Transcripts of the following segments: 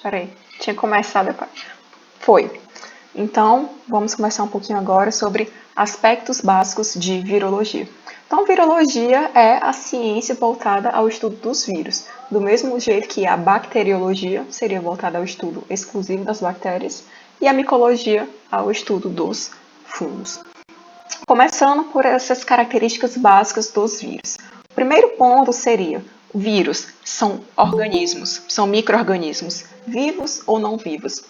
Peraí, tinha começado. Foi. Então, vamos começar um pouquinho agora sobre aspectos básicos de virologia. Então, virologia é a ciência voltada ao estudo dos vírus, do mesmo jeito que a bacteriologia seria voltada ao estudo exclusivo das bactérias e a micologia ao estudo dos fungos. Começando por essas características básicas dos vírus. O primeiro ponto seria: vírus são organismos, são micro-organismos, vivos ou não vivos.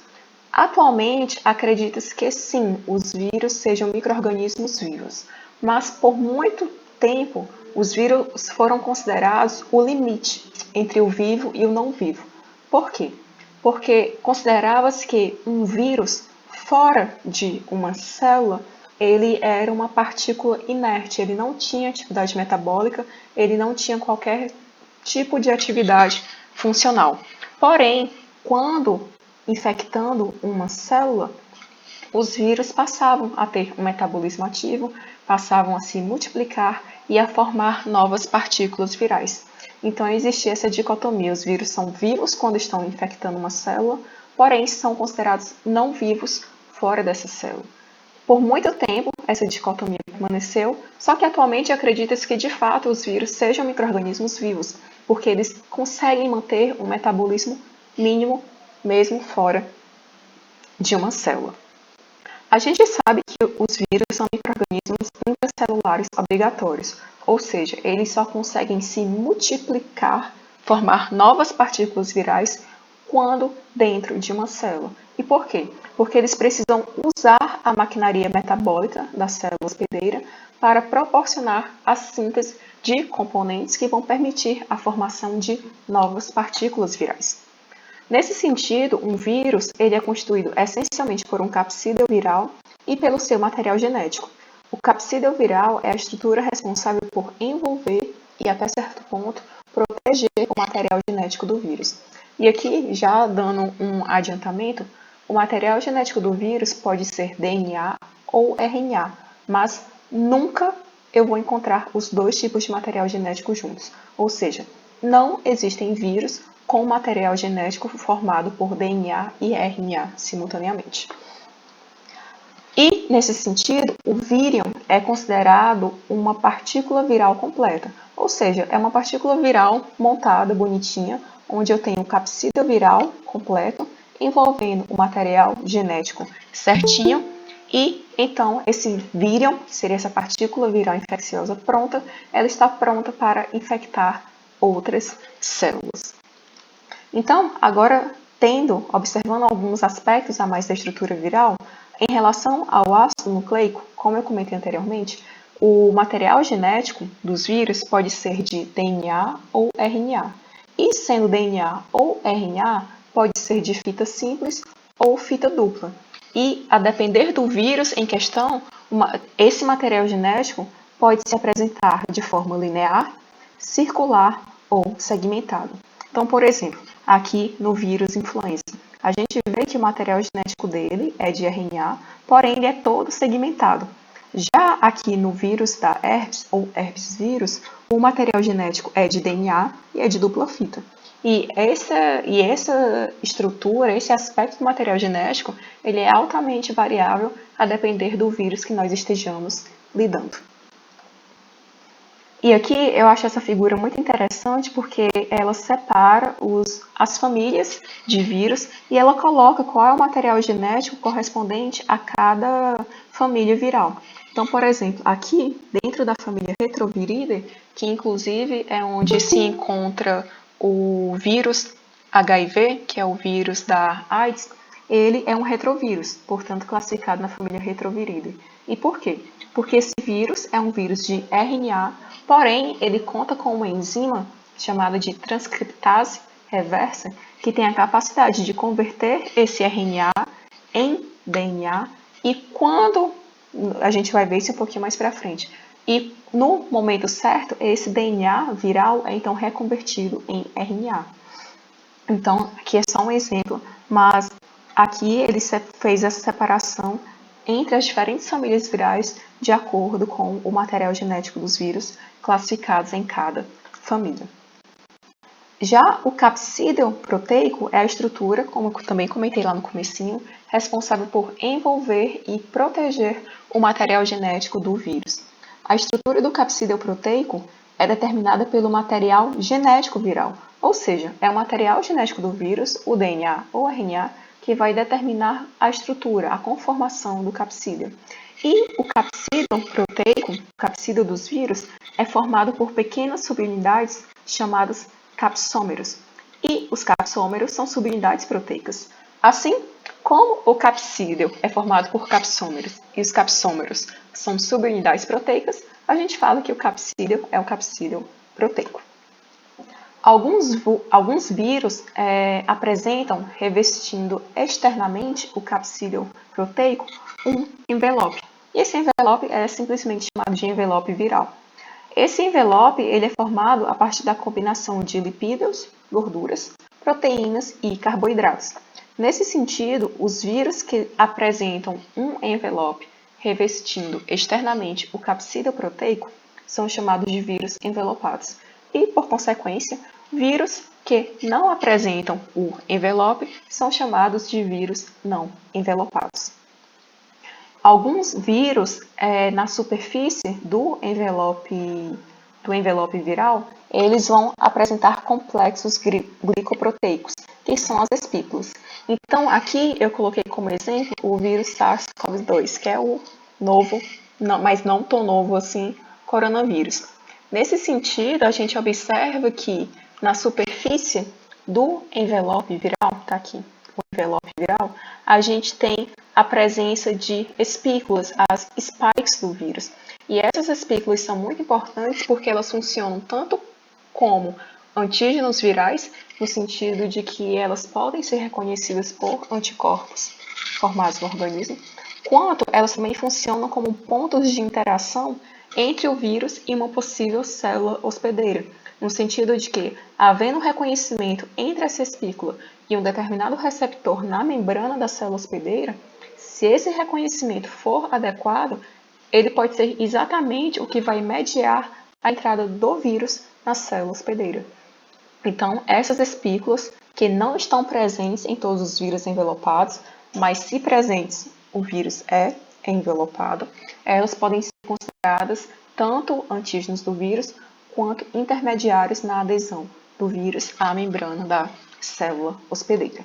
Atualmente, acredita-se que sim, os vírus sejam micro-organismos vivos, mas por muito tempo os vírus foram considerados o limite entre o vivo e o não vivo. Por quê? Porque considerava-se que um vírus fora de uma célula, ele era uma partícula inerte, ele não tinha atividade metabólica, ele não tinha qualquer tipo de atividade funcional. Porém, quando infectando uma célula, os vírus passavam a ter um metabolismo ativo, passavam a se multiplicar e a formar novas partículas virais. Então existia essa dicotomia: os vírus são vivos quando estão infectando uma célula, porém são considerados não vivos fora dessa célula. Por muito tempo, essa dicotomia permaneceu, só que atualmente acredita-se que de fato os vírus sejam micro-organismos vivos, porque eles conseguem manter um metabolismo mínimo mesmo fora de uma célula. A gente sabe que os vírus são micro-organismos intracelulares obrigatórios, ou seja, eles só conseguem se multiplicar, formar novas partículas virais quando dentro de uma célula. E por quê? Porque eles precisam usar a maquinaria metabólica da célula hospedeira para proporcionar a síntese de componentes que vão permitir a formação de novas partículas virais. Nesse sentido, um vírus ele é constituído essencialmente por um capsídeo viral e pelo seu material genético. O capsídeo viral é a estrutura responsável por envolver e, até certo ponto, proteger o material genético do vírus. E aqui, já dando um adiantamento, o material genético do vírus pode ser DNA ou RNA, mas nunca eu vou encontrar os dois tipos de material genético juntos. Ou seja, não existem vírus com material genético formado por DNA e RNA simultaneamente. E, nesse sentido, o vírion é considerado uma partícula viral completa, ou seja, é uma partícula viral montada, bonitinha, onde eu tenho o capsídeo viral completo, envolvendo o material genético certinho, e então esse vírion, que seria essa partícula viral infecciosa pronta, ela está pronta para infectar outras células. Então, agora observando alguns aspectos a mais da estrutura viral, em relação ao ácido nucleico, como eu comentei anteriormente, o material genético dos vírus pode ser de DNA ou RNA. E sendo DNA ou RNA, pode ser de fita simples ou fita dupla. E, a depender do vírus em questão, esse material genético pode se apresentar de forma linear, circular ou segmentado. Então, por exemplo, aqui no vírus influenza, a gente vê que o material genético dele é de RNA, porém ele é todo segmentado. Já aqui no vírus da herpes ou herpes vírus, o material genético é de DNA e é de dupla fita. E essa estrutura, esse aspecto do material genético, ele é altamente variável a depender do vírus que nós estejamos lidando. E aqui eu acho essa figura muito interessante porque ela separa as famílias de vírus e ela coloca qual é o material genético correspondente a cada família viral. Então, por exemplo, aqui dentro da família Retroviridae, que inclusive é onde se encontra o vírus HIV, que é o vírus da AIDS, ele é um retrovírus, portanto classificado na família Retroviridae. E por quê? Porque esse vírus é um vírus de RNA, porém ele conta com uma enzima chamada de transcriptase reversa, que tem a capacidade de converter esse RNA em DNA, e quando a gente vai ver isso um pouquinho mais para frente. E no momento certo, esse DNA viral é então reconvertido em RNA. Então, aqui é só um exemplo, mas aqui ele fez essa separação entre as diferentes famílias virais de acordo com o material genético dos vírus classificados em cada família. Já o capsídeo proteico é a estrutura, como eu também comentei lá no comecinho, responsável por envolver e proteger o material genético do vírus. A estrutura do capsídeo proteico é determinada pelo material genético viral, ou seja, é o material genético do vírus, o DNA ou RNA, que vai determinar a estrutura, a conformação do capsídeo. E o capsídeo proteico, o capsídeo dos vírus, é formado por pequenas subunidades chamadas capsômeros. E os capsômeros são subunidades proteicas. Assim, como o capsídeo é formado por capsômeros e os capsômeros são subunidades proteicas, a gente fala que o capsídeo é o capsídeo proteico. Alguns vírus apresentam, revestindo externamente o capsídeo proteico, um envelope. E esse envelope é simplesmente chamado de envelope viral. Esse envelope ele é formado a partir da combinação de lipídios, gorduras, proteínas e carboidratos. Nesse sentido, os vírus que apresentam um envelope revestindo externamente o capsídeo proteico são chamados de vírus envelopados. E, por consequência, vírus que não apresentam o envelope são chamados de vírus não envelopados. Alguns vírus na superfície do envelope viral, eles vão apresentar complexos glicoproteicos, que são as espículas. Então, aqui eu coloquei como exemplo o vírus SARS-CoV-2, que é o novo, mas não tão novo assim, coronavírus. Nesse sentido, a gente observa que na superfície do envelope viral, tá aqui, o envelope viral, a gente tem a presença de espículas, as spikes do vírus. E essas espículas são muito importantes porque elas funcionam tanto como antígenos virais, no sentido de que elas podem ser reconhecidas por anticorpos formados no organismo, quanto elas também funcionam como pontos de interação entre o vírus e uma possível célula hospedeira, no sentido de que, havendo reconhecimento entre essa espícula e um determinado receptor na membrana da célula hospedeira, se esse reconhecimento for adequado, ele pode ser exatamente o que vai mediar a entrada do vírus na célula hospedeira. Então, essas espículas, que não estão presentes em todos os vírus envelopados, mas se presentes, o vírus é envelopado, elas podem ser consideradas tanto antígenos do vírus, quanto intermediários na adesão do vírus à membrana da célula hospedeira.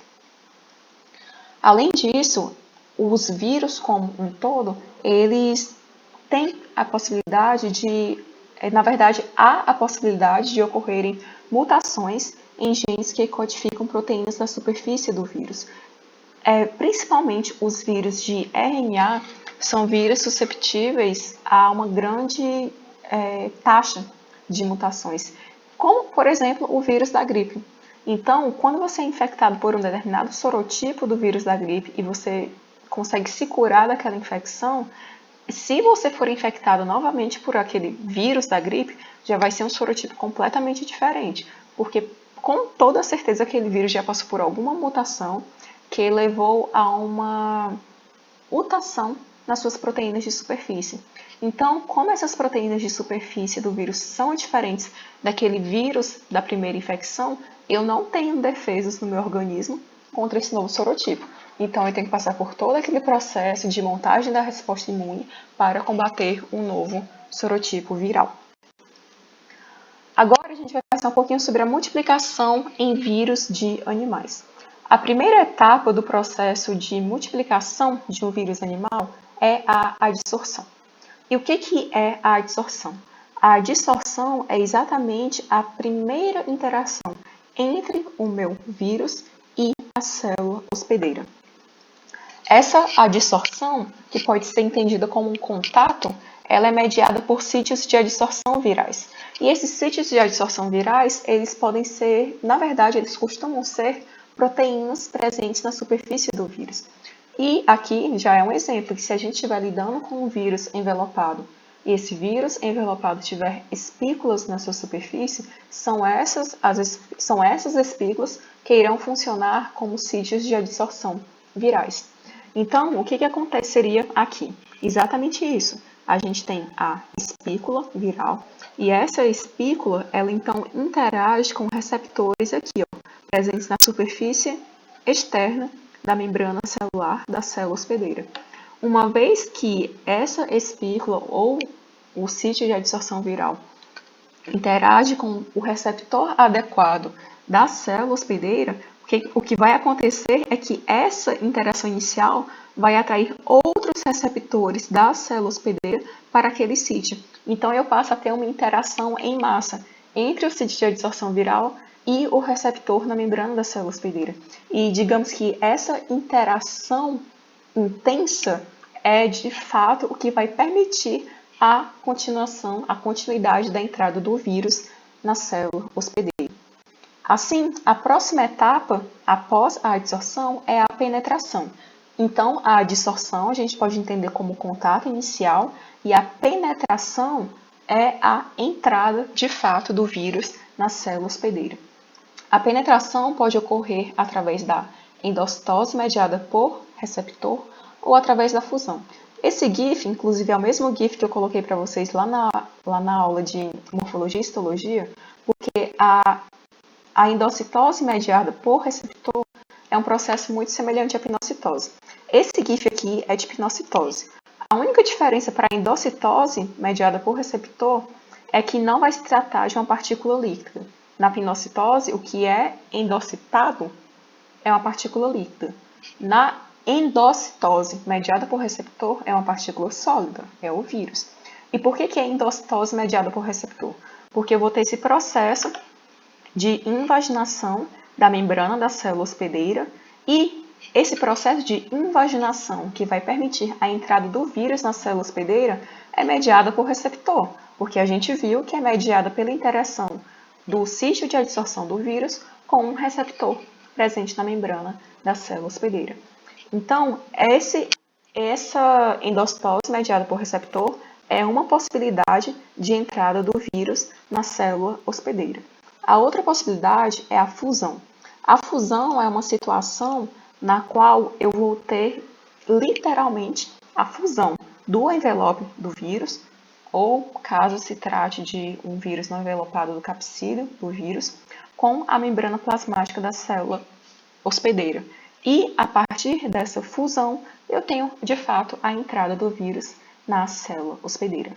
Além disso, os vírus como um todo, eles têm a possibilidade de, na verdade, há a possibilidade de ocorrerem mutações em genes que codificam proteínas na superfície do vírus. Principalmente os vírus de RNA são vírus susceptíveis a uma grande taxa de mutações, como, por exemplo, o vírus da gripe. Então, quando você é infectado por um determinado sorotipo do vírus da gripe e você consegue se curar daquela infecção, se você for infectado novamente por aquele vírus da gripe, já vai ser um sorotipo completamente diferente, porque com toda certeza aquele vírus já passou por alguma mutação que levou a uma mutação nas suas proteínas de superfície. Então, como essas proteínas de superfície do vírus são diferentes daquele vírus da primeira infecção, eu não tenho defesas no meu organismo contra esse novo sorotipo. Então, eu tenho que passar por todo aquele processo de montagem da resposta imune para combater um novo sorotipo viral. Agora, a gente vai passar um pouquinho sobre a multiplicação em vírus de animais. A primeira etapa do processo de multiplicação de um vírus animal é a adsorção. E o que é a adsorção? A adsorção é exatamente a primeira interação entre o meu vírus e a célula hospedeira. Essa adsorção, que pode ser entendida como um contato, ela é mediada por sítios de adsorção virais. E esses sítios de adsorção virais, eles podem ser, na verdade, eles costumam ser proteínas presentes na superfície do vírus. E aqui já é um exemplo, que se a gente estiver lidando com um vírus envelopado, e esse vírus envelopado tiver espículas na sua superfície, são essas espículas que irão funcionar como sítios de adsorção virais. Então, o que aconteceria aqui? Exatamente isso. a gente tem a espícula viral, e essa espícula, ela então interage com receptores aqui, ó, presentes na superfície externa da membrana celular da célula hospedeira. Uma vez que essa espícula ou o sítio de adsorção viral interage com o receptor adequado da célula hospedeira, o que vai acontecer é que essa interação inicial vai atrair outros receptores da célula hospedeira para aquele sítio. Então, eu passo a ter uma interação em massa entre o sítio de adsorção viral e o receptor na membrana da célula hospedeira. E digamos que essa interação intensa é, de fato, o que vai permitir a continuidade da entrada do vírus na célula hospedeira. Assim, a próxima etapa após a adsorção é a penetração. Então, a adsorção a gente pode entender como contato inicial e a penetração é a entrada de fato do vírus na célula hospedeira. A penetração pode ocorrer através da endocitose mediada por receptor ou através da fusão. Esse GIF, inclusive, é o mesmo GIF que eu coloquei para vocês lá na aula de morfologia e histologia, porque a endocitose mediada por receptor é um processo muito semelhante à pinocitose. Esse GIF aqui é de pinocitose. A única diferença para a endocitose mediada por receptor é que não vai se tratar de uma partícula líquida. Na pinocitose, o que é endocitado é uma partícula líquida. Na endocitose mediada por receptor é uma partícula sólida, é o vírus. E por que é endocitose mediada por receptor? Porque eu vou ter esse processo de invaginação da membrana da célula hospedeira e esse processo de invaginação que vai permitir a entrada do vírus na célula hospedeira é mediada por receptor, porque a gente viu que é mediada pela interação do sítio de adsorção do vírus com um receptor presente na membrana da célula hospedeira. Então, essa endocitose mediada por receptor é uma possibilidade de entrada do vírus na célula hospedeira. A outra possibilidade é a fusão. A fusão é uma situação na qual eu vou ter literalmente a fusão do envelope do vírus, ou caso se trate de um vírus não envelopado do capsídeo do vírus, com a membrana plasmática da célula hospedeira. E a partir dessa fusão, eu tenho de fato a entrada do vírus na célula hospedeira.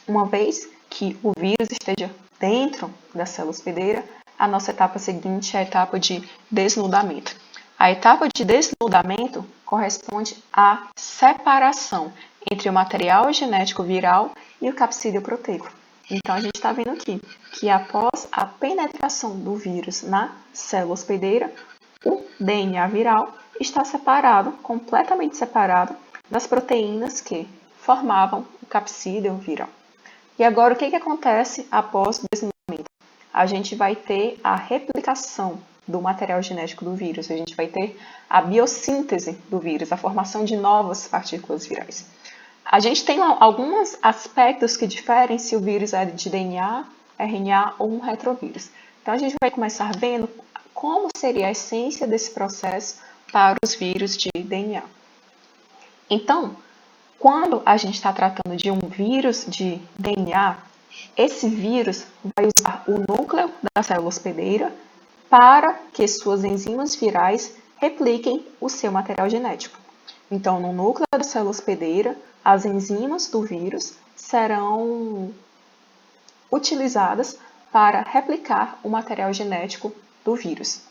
Uma vez que o vírus esteja dentro da célula hospedeira, a nossa etapa seguinte é a etapa de desnudamento. A etapa de desnudamento corresponde à separação entre o material genético viral e o capsídeo proteico. Então, a gente está vendo aqui que após a penetração do vírus na célula hospedeira, o DNA viral está separado, completamente separado, das proteínas que formavam o capsídeo viral. E agora, o que acontece após o desnudamento? A gente vai ter a replicação do material genético do vírus, a gente vai ter a biossíntese do vírus, a formação de novas partículas virais. A gente tem alguns aspectos que diferem se o vírus é de DNA, RNA ou um retrovírus. Então, a gente vai começar vendo como seria a essência desse processo para os vírus de DNA. Então, quando a gente está tratando de um vírus de DNA, esse vírus vai usar o núcleo da célula hospedeira para que suas enzimas virais repliquem o seu material genético. Então, no núcleo da célula hospedeira, as enzimas do vírus serão utilizadas para replicar o material genético do vírus.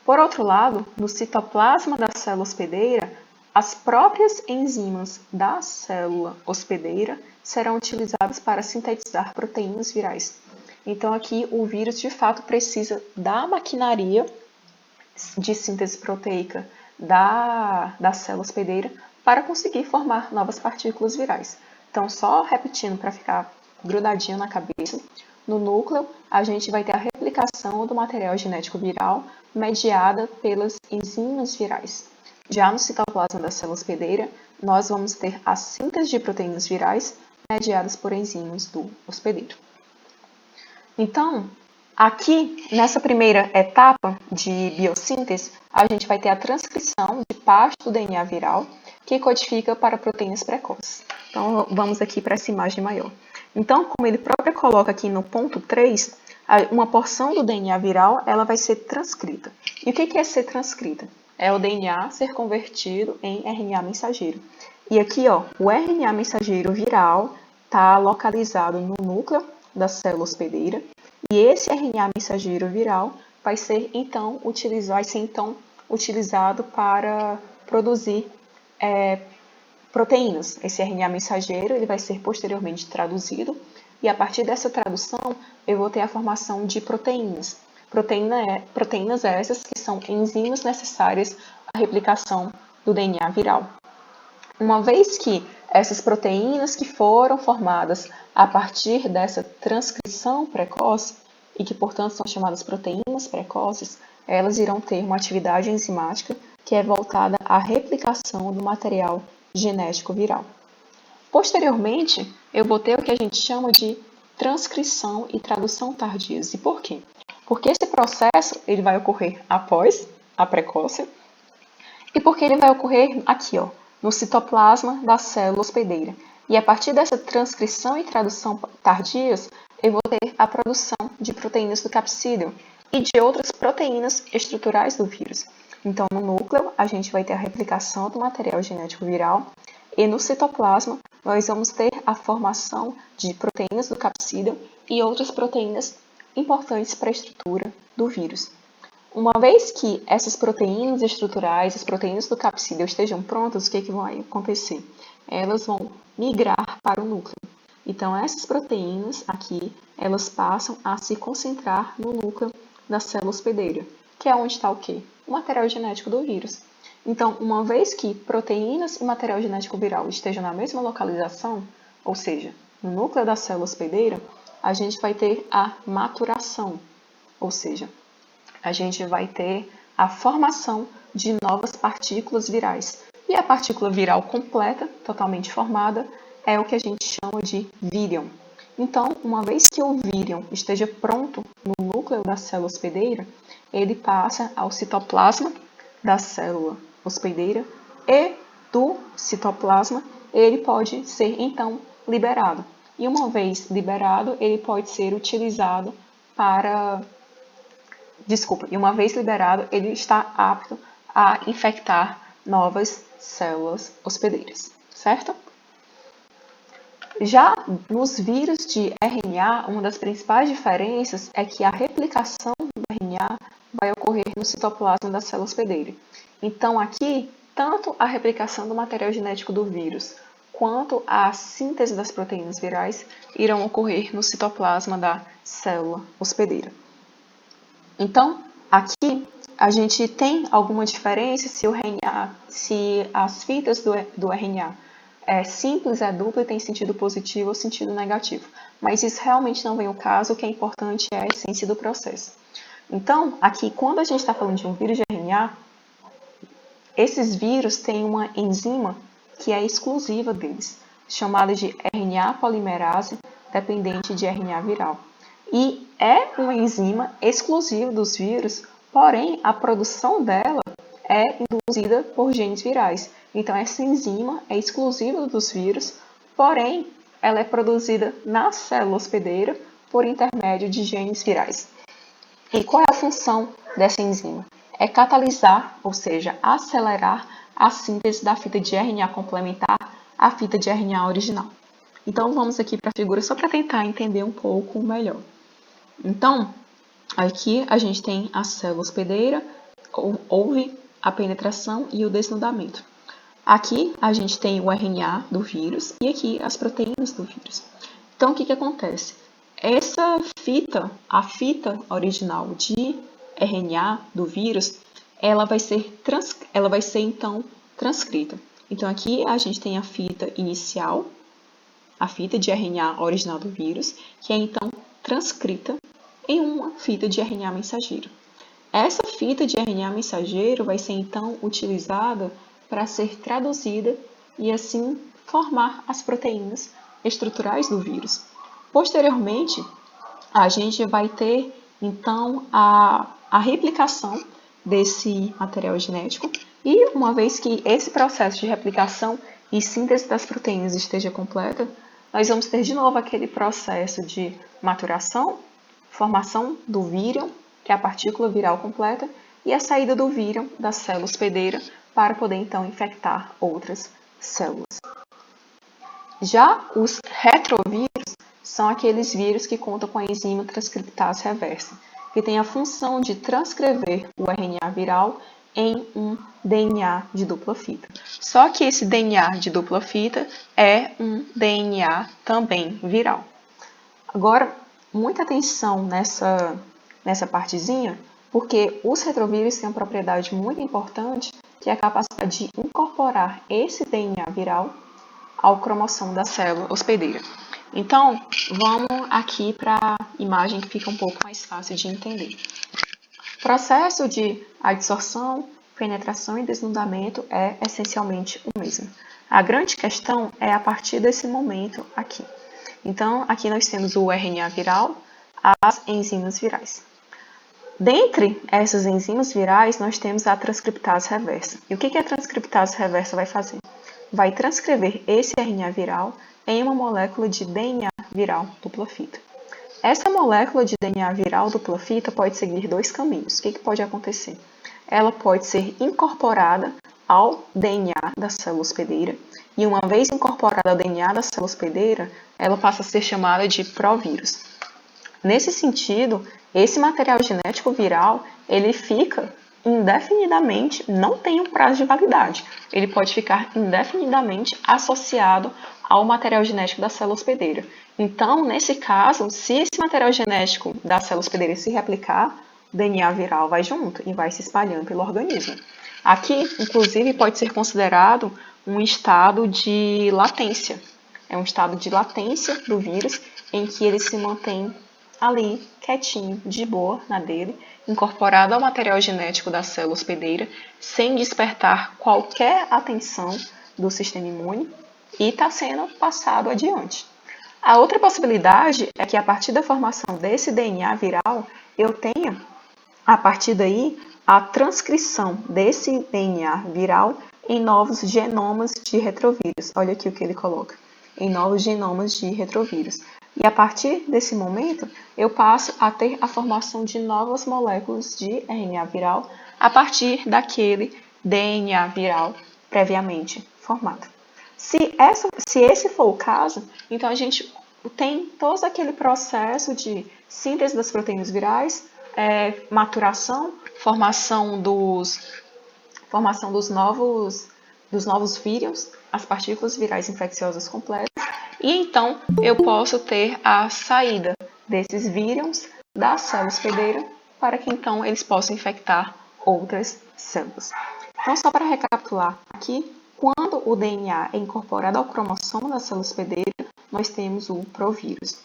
Por outro lado, no citoplasma da célula hospedeira, as próprias enzimas da célula hospedeira serão utilizadas para sintetizar proteínas virais. Então, aqui o vírus de fato precisa da maquinaria de síntese proteica da célula hospedeira para conseguir formar novas partículas virais. Então, só repetindo para ficar grudadinho na cabeça, no núcleo a gente vai ter a replicação do material genético viral mediada pelas enzimas virais. Já no citoplasma da célula hospedeira, nós vamos ter a síntese de proteínas virais mediadas por enzimas do hospedeiro. Então, aqui, nessa primeira etapa de biossíntese, a gente vai ter a transcrição de parte do DNA viral, que codifica para proteínas precoces. Então, vamos aqui para essa imagem maior. Então, como ele próprio coloca aqui no ponto 3, uma porção do DNA viral ela vai ser transcrita. E o que é ser transcrita? É o DNA ser convertido em RNA mensageiro. E aqui, ó, o RNA mensageiro viral está localizado no núcleo da célula hospedeira. E esse RNA mensageiro viral vai ser então utilizado para produzir proteínas. Esse RNA mensageiro ele vai ser posteriormente traduzido e a partir dessa tradução eu vou ter a formação de proteínas. Proteínas essas que são enzimas necessárias à replicação do DNA viral. Uma vez que essas proteínas que foram formadas a partir dessa transcrição precoce e que, portanto, são chamadas proteínas precoces, elas irão ter uma atividade enzimática que é voltada à replicação do material genético viral. Posteriormente, eu vou ter o que a gente chama de transcrição e tradução tardias. E por quê? Porque esse processo ele vai ocorrer após a precoce e porque ele vai ocorrer aqui, ó, no citoplasma da célula hospedeira. E a partir dessa transcrição e tradução tardias, eu vou ter a produção de proteínas do capsídeo e de outras proteínas estruturais do vírus. Então, no núcleo, a gente vai ter a replicação do material genético viral e no citoplasma, nós vamos ter a formação de proteínas do capsídeo e outras proteínas importantes para a estrutura do vírus. Uma vez que essas proteínas estruturais, as proteínas do capsídeo estejam prontas, o que vai acontecer? Elas vão migrar para o núcleo. Então, essas proteínas aqui, elas passam a se concentrar no núcleo da célula hospedeira, que é onde está o quê? O material genético do vírus. Então, uma vez que proteínas e material genético viral estejam na mesma localização, ou seja, no núcleo da célula hospedeira, a gente vai ter a maturação, ou seja, a gente vai ter a formação de novas partículas virais. E a partícula viral completa, totalmente formada, é o que a gente chama de vírion. Então, uma vez que o vírion esteja pronto no núcleo da célula hospedeira, ele passa ao citoplasma da célula hospedeira e do citoplasma ele pode ser então liberado. E uma vez liberado, ele pode ser utilizado para... e uma vez liberado, ele está apto a infectar novas células hospedeiras, certo? Já nos vírus de RNA, uma das principais diferenças é que a replicação do RNA vai ocorrer no citoplasma da célula hospedeira. Então, aqui, tanto a replicação do material genético do vírus quanto a síntese das proteínas virais irão ocorrer no citoplasma da célula hospedeira. Então, aqui a gente tem alguma diferença se as fitas do RNA é simples, é dupla e tem sentido positivo ou sentido negativo. Mas isso realmente não vem ao caso, o que é importante é a essência do processo. Então, aqui, quando a gente está falando de um vírus de RNA, esses vírus têm uma enzima que é exclusiva deles, chamada de RNA polimerase dependente de RNA viral. E é uma enzima exclusiva dos vírus, porém a produção dela é induzida por genes virais. Então essa enzima é exclusiva dos vírus, porém ela é produzida na célula hospedeira por intermédio de genes virais. E qual é a função dessa enzima? É catalisar, ou seja, acelerar a síntese da fita de RNA complementar à fita de RNA original. Então vamos aqui para a figura só para tentar entender um pouco melhor. Então, aqui a gente tem a célula hospedeira, houve a penetração e o desnudamento. Aqui a gente tem o RNA do vírus e aqui as proteínas do vírus. Então, o que acontece? Essa fita, a fita original de RNA do vírus, ela vai ser então transcrita. Então, aqui a gente tem a fita inicial, a fita de RNA original do vírus, que é então transcrita em uma fita de RNA mensageiro. Essa fita de RNA mensageiro vai ser então utilizada para ser traduzida e assim formar as proteínas estruturais do vírus. Posteriormente, a gente vai ter então a replicação desse material genético. E uma vez que esse processo de replicação e síntese das proteínas esteja completa, nós vamos ter de novo aquele processo de maturação, formação do vírion, que é a partícula viral completa, e a saída do vírion da célula hospedeira para poder então infectar outras células. Já os retrovírus são aqueles vírus que contam com a enzima transcriptase reversa, que tem a função de transcrever o RNA viral em um DNA de dupla fita. Só que esse DNA de dupla fita é um DNA também viral. Agora, muita atenção nessa partezinha, porque os retrovírus têm uma propriedade muito importante, que é a capacidade de incorporar esse DNA viral ao cromossomo da célula hospedeira. Então, vamos aqui para a imagem que fica um pouco mais fácil de entender. O processo de adsorção, penetração e desnudamento é essencialmente o mesmo. A grande questão é a partir desse momento aqui. Então, aqui nós temos o RNA viral, as enzimas virais. Dentre essas enzimas virais, nós temos a transcriptase reversa. E o que a transcriptase reversa vai fazer? Vai transcrever esse RNA viral em uma molécula de DNA viral dupla fita. Essa molécula de DNA viral dupla fita pode seguir dois caminhos. O que pode acontecer? Ela pode ser incorporada ao DNA da célula hospedeira, e uma vez incorporada ao DNA da célula hospedeira, ela passa a ser chamada de provírus. Nesse sentido, esse material genético viral, ele fica indefinidamente, não tem um prazo de validade. Ele pode ficar indefinidamente associado ao material genético da célula hospedeira. Então, nesse caso, se esse material genético da célula hospedeira se replicar, o DNA viral vai junto e vai se espalhando pelo organismo. Aqui, inclusive, pode ser considerado um estado de latência. É um estado de latência do vírus em que ele se mantém ali, quietinho, de boa na dele, incorporado ao material genético da célula hospedeira, sem despertar qualquer atenção do sistema imune e está sendo passado adiante. A outra possibilidade é que a partir da formação desse DNA viral, eu tenha, a partir daí, a transcrição desse DNA viral em novos genomas de retrovírus. Olha aqui o que ele coloca, em novos genomas de retrovírus. E a partir desse momento, eu passo a ter a formação de novas moléculas de RNA viral a partir daquele DNA viral previamente formado. Se esse for o caso, então a gente tem todo aquele processo de síntese das proteínas virais, maturação, formação dos novos vírions, as partículas virais infecciosas completas, e então eu posso ter a saída desses vírions da célula hospedeira para que então eles possam infectar outras células. Então, só para recapitular aqui, quando o DNA é incorporado ao cromossomo da célula hospedeira, nós temos o provírus.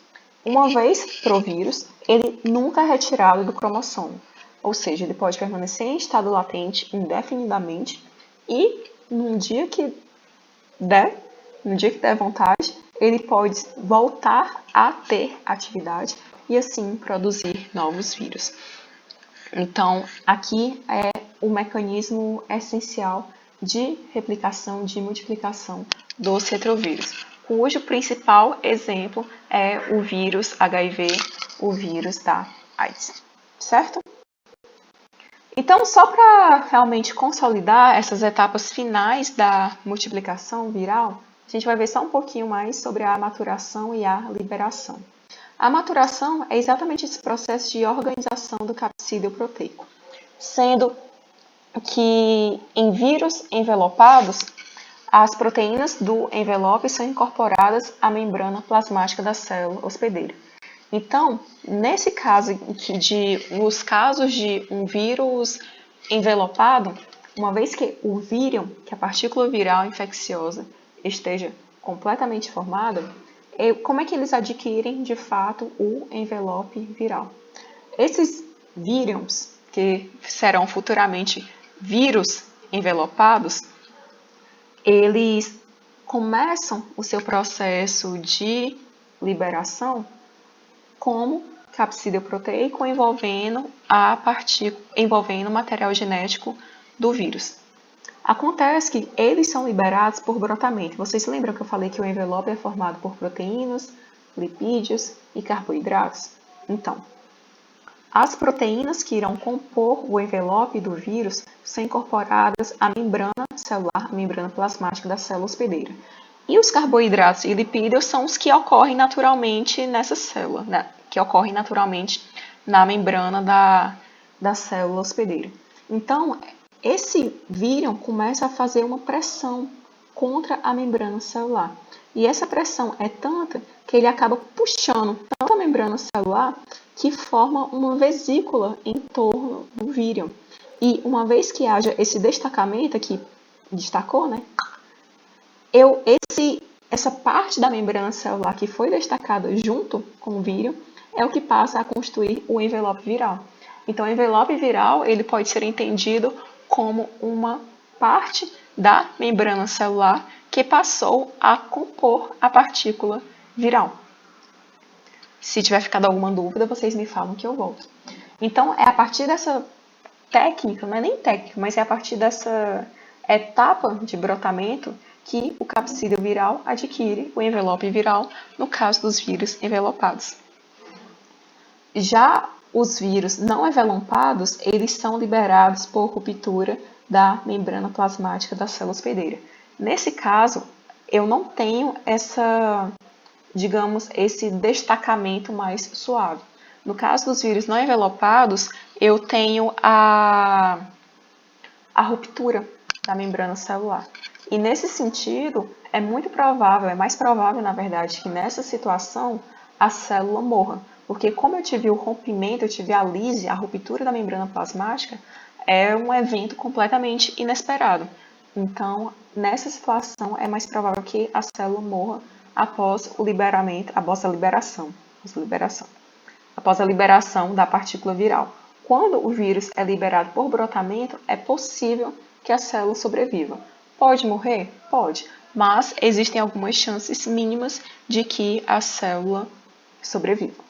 Uma vez provírus, ele nunca é retirado do cromossomo, ou seja, ele pode permanecer em estado latente indefinidamente e no dia que der vontade, ele pode voltar a ter atividade e assim produzir novos vírus. Então, aqui é o mecanismo essencial de replicação, de multiplicação dos retrovírus, cujo principal exemplo é o vírus HIV, o vírus da AIDS, certo? Então, só para realmente consolidar essas etapas finais da multiplicação viral, a gente vai ver só um pouquinho mais sobre a maturação e a liberação. A maturação é exatamente esse processo de organização do capsídeo proteico, sendo que em vírus envelopados, as proteínas do envelope são incorporadas à membrana plasmática da célula hospedeira. Então, nesse caso nos casos de um vírus envelopado, uma vez que o vírion, que é a partícula viral infecciosa, esteja completamente formada, como é que eles adquirem, de fato, o envelope viral? Esses vírions, que serão futuramente vírus envelopados, eles começam o seu processo de liberação como capsídeo proteico envolvendo envolvendo o material genético do vírus. Acontece que eles são liberados por brotamento. Vocês lembram que eu falei que o envelope é formado por proteínas, lipídios e carboidratos? Então, as proteínas que irão compor o envelope do vírus são incorporadas à membrana celular, à membrana plasmática da célula hospedeira. E os carboidratos e lipídios são os que ocorrem naturalmente nessa célula, né? Que ocorrem naturalmente na membrana da célula hospedeira. Então, esse vírus começa a fazer uma pressão contra a membrana celular. E essa pressão é tanta que ele acaba puxando tanto a membrana celular que forma uma vesícula em torno do vírus. E uma vez que haja esse destacamento aqui, destacou, né? Essa parte da membrana celular que foi destacada junto com o vírus é o que passa a constituir o envelope viral. Então, o envelope viral ele pode ser entendido como uma parte da membrana celular que passou a compor a partícula viral. Se tiver ficado alguma dúvida, vocês me falam que eu volto. Então, é a partir dessa técnica, não é nem técnica, mas é a partir dessa etapa de brotamento que o capsídeo viral adquire o envelope viral, no caso dos vírus envelopados. Já os vírus não envelopados, eles são liberados por ruptura da membrana plasmática da célula hospedeira. Nesse caso, eu não tenho esse destacamento mais suave. No caso dos vírus não envelopados, eu tenho a ruptura da membrana celular. E nesse sentido, é mais provável, na verdade, que nessa situação a célula morra. Porque como eu tive o rompimento, eu tive a lise, a ruptura da membrana plasmática, é um evento completamente inesperado. Então, nessa situação, é mais provável que a célula morra após a liberação da partícula viral. Quando o vírus é liberado por brotamento, é possível que a célula sobreviva. Pode morrer? Pode, mas existem algumas chances mínimas de que a célula sobreviva.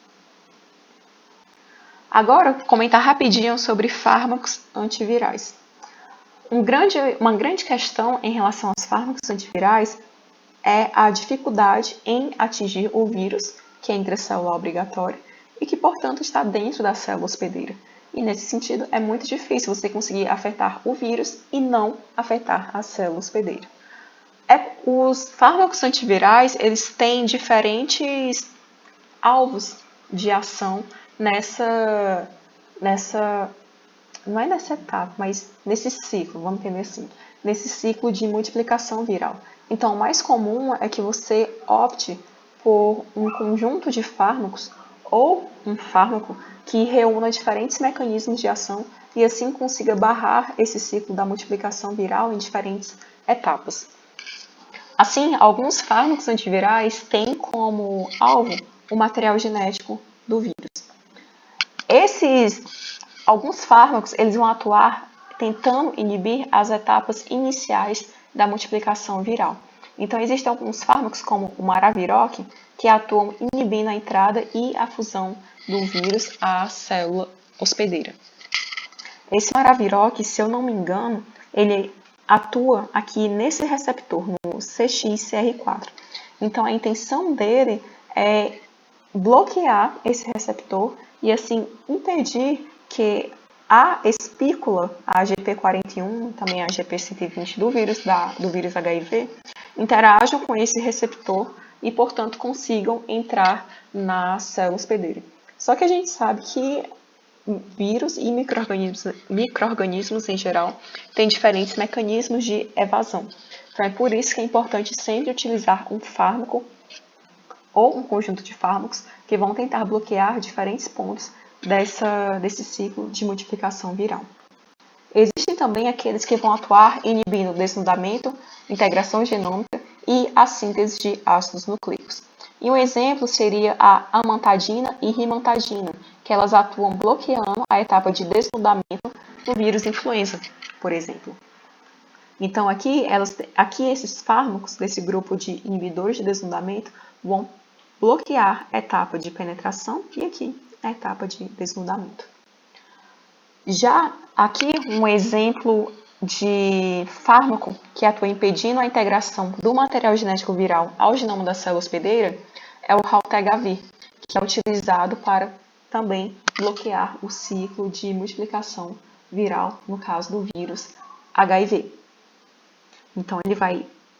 Agora, comentar rapidinho sobre fármacos antivirais. Uma grande questão em relação aos fármacos antivirais é a dificuldade em atingir o vírus, que é intracelular obrigatório, e que, portanto, está dentro da célula hospedeira. E, nesse sentido, é muito difícil você conseguir afetar o vírus e não afetar a célula hospedeira. Os fármacos antivirais, eles têm diferentes alvos de ação não é nessa etapa, mas nesse ciclo, vamos entender assim, nesse ciclo de multiplicação viral. Então, o mais comum é que você opte por um conjunto de fármacos ou um fármaco que reúna diferentes mecanismos de ação e assim consiga barrar esse ciclo da multiplicação viral em diferentes etapas. Assim, alguns fármacos antivirais têm como alvo o material genético do vírus. Alguns fármacos eles vão atuar tentando inibir as etapas iniciais da multiplicação viral. Então, existem alguns fármacos, como o maraviroc, que atuam inibindo a entrada e a fusão do vírus à célula hospedeira. Esse maraviroc, se eu não me engano, ele atua aqui nesse receptor, no CXCR4. Então, a intenção dele é bloquear esse receptor e, assim, impedir que a espícula, a GP41, também a GP120 do vírus HIV, interajam com esse receptor e, portanto, consigam entrar na célula hospedeira. Só que a gente sabe que vírus e micro-organismos em geral têm diferentes mecanismos de evasão. Então, é por isso que é importante sempre utilizar um fármaco ou um conjunto de fármacos que vão tentar bloquear diferentes pontos desse ciclo de multiplicação viral. Existem também aqueles que vão atuar inibindo o desnudamento, integração genômica e a síntese de ácidos nucleicos. E um exemplo seria a amantadina e rimantadina, que elas atuam bloqueando a etapa de desnudamento do vírus influenza, por exemplo. Então, aqui esses fármacos desse grupo de inibidores de desnudamento vão bloquear a etapa de penetração e aqui a etapa de desnudamento. Já aqui um exemplo de fármaco que atua impedindo a integração do material genético viral ao genoma da célula hospedeira é o raltegravir, que é utilizado para também bloquear o ciclo de multiplicação viral, no caso do vírus HIV. Então,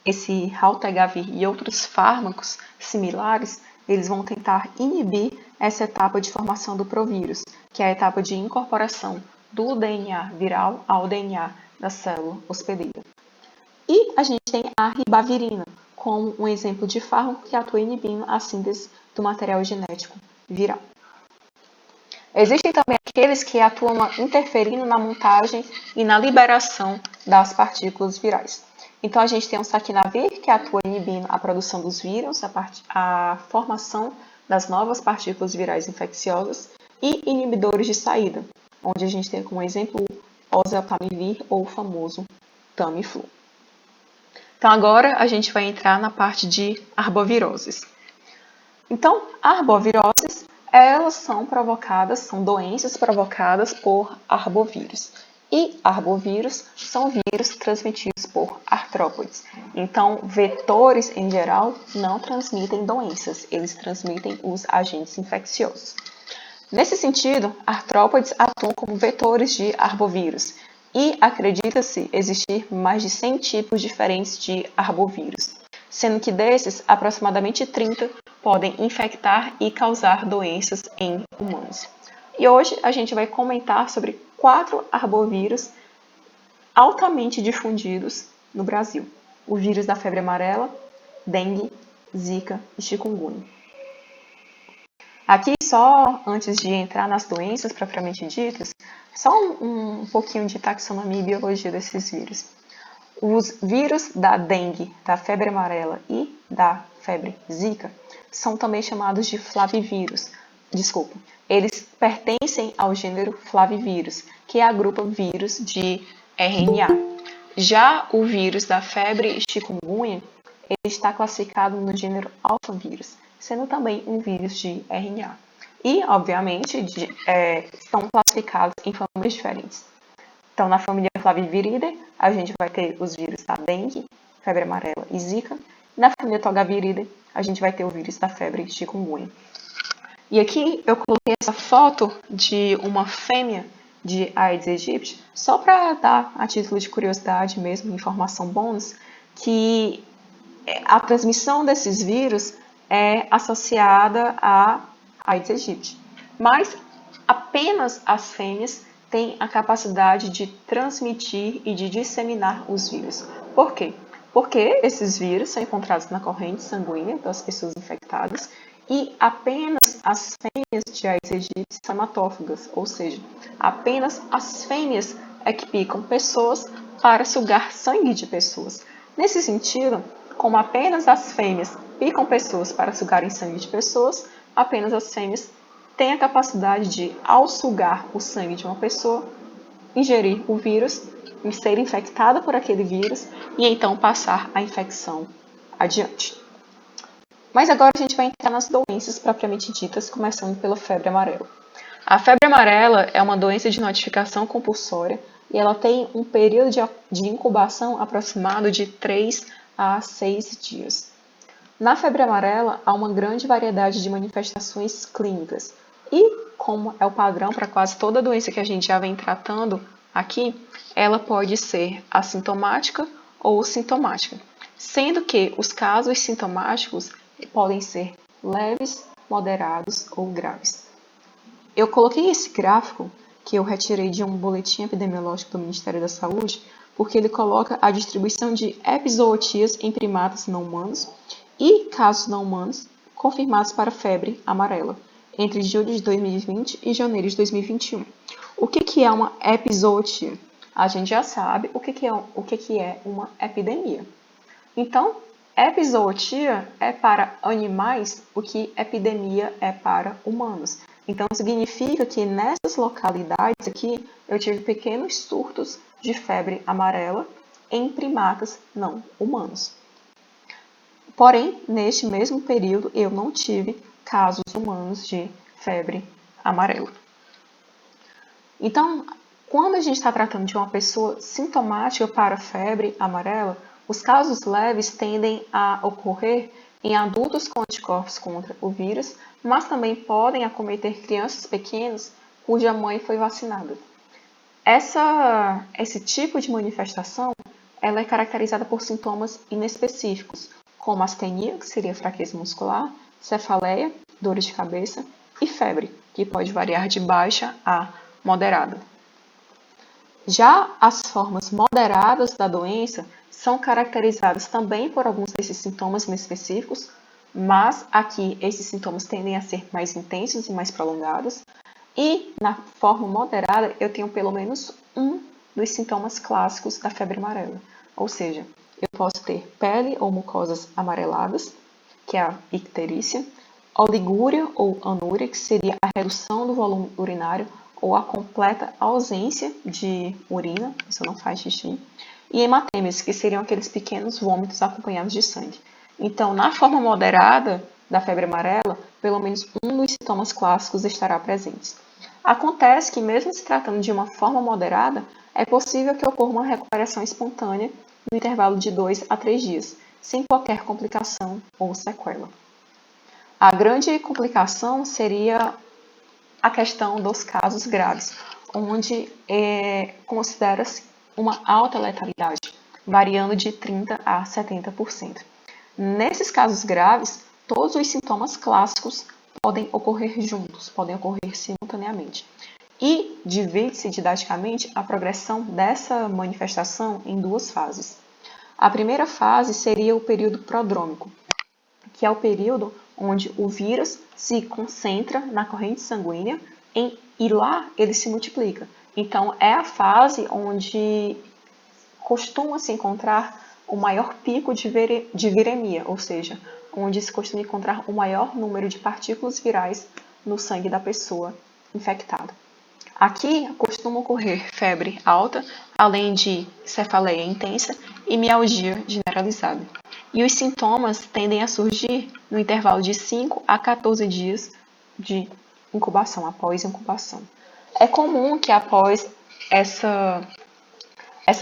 esse raltegravir e outros fármacos similares, eles vão tentar inibir essa etapa de formação do provírus, que é a etapa de incorporação do DNA viral ao DNA da célula hospedeira. E a gente tem a ribavirina, como um exemplo de fármaco que atua inibindo a síntese do material genético viral. Existem também aqueles que atuam interferindo na montagem e na liberação das partículas virais. Então, a gente tem o saquinavir, que atua inibindo a produção dos vírus, a formação das novas partículas virais infecciosas, e inibidores de saída, onde a gente tem como exemplo o oseltamivir ou o famoso Tamiflu. Então, agora a gente vai entrar na parte de arboviroses. Então, arboviroses, elas são doenças provocadas por arbovírus. E arbovírus são vírus transmitidos por artrópodes. Então, vetores, em geral, não transmitem doenças, eles transmitem os agentes infecciosos. Nesse sentido, artrópodes atuam como vetores de arbovírus e acredita-se existir mais de 100 tipos diferentes de arbovírus, sendo que desses, aproximadamente 30 podem infectar e causar doenças em humanos. E hoje a gente vai comentar sobre 4 arbovírus altamente difundidos no Brasil: o vírus da febre amarela, dengue, zika e chikungunya. Aqui, só antes de entrar nas doenças propriamente ditas, só um pouquinho de taxonomia e biologia desses vírus. Os vírus da dengue, da febre amarela e da febre zika são também chamados de flavivírus. Eles pertencem ao gênero flavivírus, que agrupa vírus de RNA. Já o vírus da febre chikungunya, ele está classificado no gênero alfavírus, sendo também um vírus de RNA. E, obviamente, estão classificados em famílias diferentes. Então, na família Flaviviridae, a gente vai ter os vírus da dengue, febre amarela e zika. Na família Togaviridae, a gente vai ter o vírus da febre chikungunya. E aqui eu coloquei essa foto de uma fêmea de Aedes aegypti, só para dar a título de curiosidade mesmo, informação bônus, que a transmissão desses vírus é associada a Aedes aegypti. Mas apenas as fêmeas têm a capacidade de transmitir e de disseminar os vírus. Por quê? Porque esses vírus são encontrados na corrente sanguínea das pessoas infectadas e apenas as fêmeas de Aedes aegypti são hematófagas, ou seja, apenas as fêmeas é que picam pessoas para sugar sangue de pessoas. Nesse sentido, como apenas as fêmeas picam pessoas para sugarem sangue de pessoas, apenas as fêmeas têm a capacidade de, ao sugar o sangue de uma pessoa, ingerir o vírus, ser infectada por aquele vírus e então passar a infecção adiante. Mas agora a gente vai entrar nas doenças propriamente ditas, começando pela febre amarela. A febre amarela é uma doença de notificação compulsória e ela tem um período de incubação aproximado de 3 a 6 dias. Na febre amarela, há uma grande variedade de manifestações clínicas e, como é o padrão para quase toda doença que a gente já vem tratando aqui, ela pode ser assintomática ou sintomática, sendo que os casos sintomáticos podem ser leves, moderados ou graves. Eu coloquei esse gráfico, que eu retirei de um boletim epidemiológico do Ministério da Saúde, porque ele coloca a distribuição de epizootias em primatas não humanos e casos não humanos confirmados para febre amarela, entre julho de 2020 e janeiro de 2021. O que é uma epizootia? A gente já sabe o que é uma epidemia. Então, epizootia é para animais o que epidemia é para humanos. Então, significa que nessas localidades aqui, eu tive pequenos surtos de febre amarela em primatas não humanos. Porém, neste mesmo período, eu não tive casos humanos de febre amarelo. Então, quando a gente está tratando de uma pessoa sintomática para febre amarela, os casos leves tendem a ocorrer em adultos com anticorpos contra o vírus, mas também podem acometer crianças pequenas cuja mãe foi vacinada. Esse tipo de manifestação ela é caracterizada por sintomas inespecíficos, como astenia, que seria fraqueza muscular, cefaleia, dores de cabeça, e febre, que pode variar de baixa a moderada. Já as formas moderadas da doença são caracterizadas também por alguns desses sintomas inespecíficos, mas aqui esses sintomas tendem a ser mais intensos e mais prolongados. E na forma moderada eu tenho pelo menos um dos sintomas clássicos da febre amarela. Ou seja, eu posso ter pele ou mucosas amareladas, que é a icterícia, oligúria ou anúria, que seria a redução do volume urinário ou a completa ausência de urina, isso não faz xixi, e hematêmesis, que seriam aqueles pequenos vômitos acompanhados de sangue. Então, na forma moderada da febre amarela, pelo menos um dos sintomas clássicos estará presente. Acontece que, mesmo se tratando de uma forma moderada, é possível que ocorra uma recuperação espontânea no intervalo de 2 a 3 dias, sem qualquer complicação ou sequela. A grande complicação seria a questão dos casos graves, onde considera-se uma alta letalidade, variando de 30% a 70%. Nesses casos graves, todos os sintomas clássicos podem ocorrer juntos, podem ocorrer simultaneamente. E divide-se didaticamente a progressão dessa manifestação em duas fases. A primeira fase seria o período prodrômico, que é o período onde o vírus se concentra na corrente sanguínea e lá ele se multiplica. Então, é a fase onde costuma se encontrar o maior pico de viremia, ou seja, onde se costuma encontrar o maior número de partículas virais no sangue da pessoa infectada. Aqui costuma ocorrer febre alta, além de cefaleia intensa e mialgia generalizada. E os sintomas tendem a surgir no intervalo de 5 a 14 dias de incubação, após incubação. É comum que após essa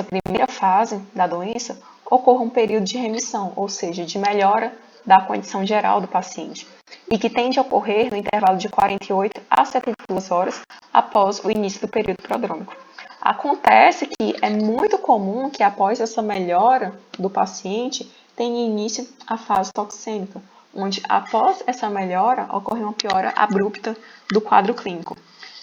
primeira fase da doença ocorra um período de remissão, ou seja, de melhora da condição geral do paciente, e que tende a ocorrer no intervalo de 48 a 72 horas após o início do período prodrômico. Acontece que é muito comum que após essa melhora do paciente tenha início a fase toxêmica, onde após essa melhora ocorre uma piora abrupta do quadro clínico.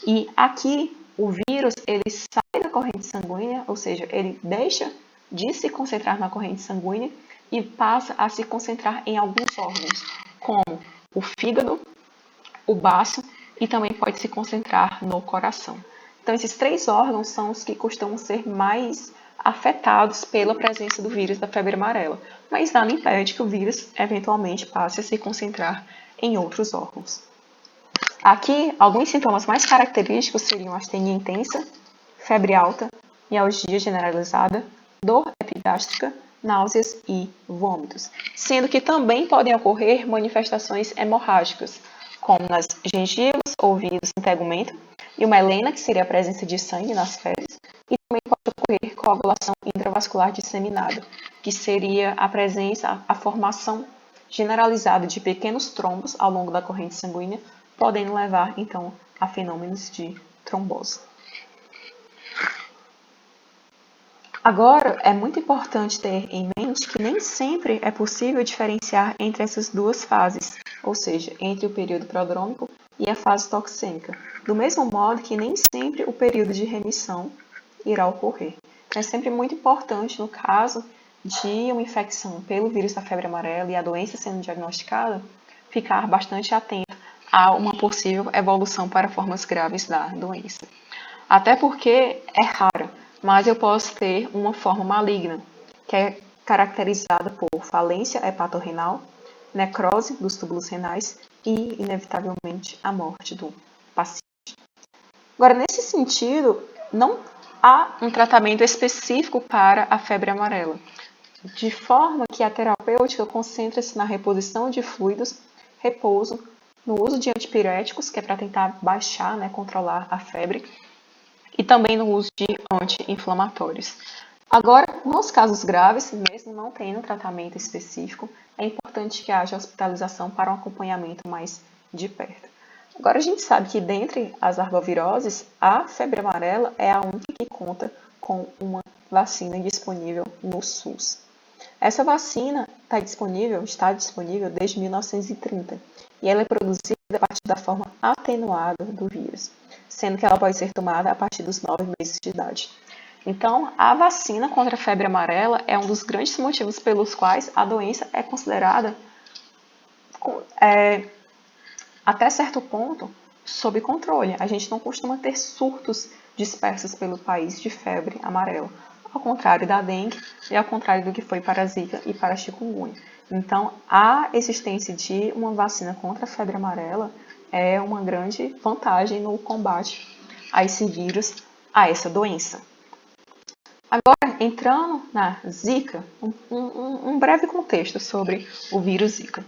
E aqui o vírus ele sai da corrente sanguínea, ou seja, ele deixa de se concentrar na corrente sanguínea e passa a se concentrar em alguns órgãos, como o fígado, o baço e também pode se concentrar no coração. Então, esses 3 órgãos são os que costumam ser mais afetados pela presença do vírus da febre amarela, mas nada impede que o vírus eventualmente passe a se concentrar em outros órgãos. Aqui, alguns sintomas mais característicos seriam astenia intensa, febre alta, mialgia generalizada, dor epigástrica, náuseas e vômitos, sendo que também podem ocorrer manifestações hemorrágicas, como nas gengivas, ouvidos e tegumento, e uma helena, que seria a presença de sangue nas fezes, e também pode ocorrer coagulação intravascular disseminada, que seria a presença, a formação generalizada de pequenos trombos ao longo da corrente sanguínea, podendo levar, então, a fenômenos de trombose. Agora, é muito importante ter em mente que nem sempre é possível diferenciar entre essas duas fases, ou seja, entre o período prodrômico e a fase toxêmica, do mesmo modo que nem sempre o período de remissão irá ocorrer. É sempre muito importante, no caso de uma infecção pelo vírus da febre amarela e a doença sendo diagnosticada, ficar bastante atento a uma possível evolução para formas graves da doença. Até porque é rara, mas eu posso ter uma forma maligna, que é caracterizada por falência hepatorrenal, necrose dos túbulos renais e, inevitavelmente, a morte do paciente. Agora, nesse sentido, não há um tratamento específico para a febre amarela, de forma que a terapêutica concentra-se na reposição de fluidos, repouso, no uso de antipiréticos, que é para tentar baixar, né, controlar a febre, e também no uso de anti-inflamatórios. Agora, nos casos graves, mesmo não tendo tratamento específico, é importante que haja hospitalização para um acompanhamento mais de perto. Agora, a gente sabe que dentre as arboviroses, a febre amarela é a única que conta com uma vacina disponível no SUS. Essa vacina está disponível desde 1930 e ela é produzida a partir da forma atenuada do vírus, sendo que ela pode ser tomada a partir dos 9 meses de idade. Então, a vacina contra a febre amarela é um dos grandes motivos pelos quais a doença é considerada, até certo ponto, sob controle. A gente não costuma ter surtos dispersos pelo país de febre amarela, ao contrário da dengue e ao contrário do que foi para a zika e para a chikungunya. Então, a existência de uma vacina contra a febre amarela é uma grande vantagem no combate a esse vírus, a essa doença. Agora, entrando na Zika, um breve contexto sobre o vírus Zika.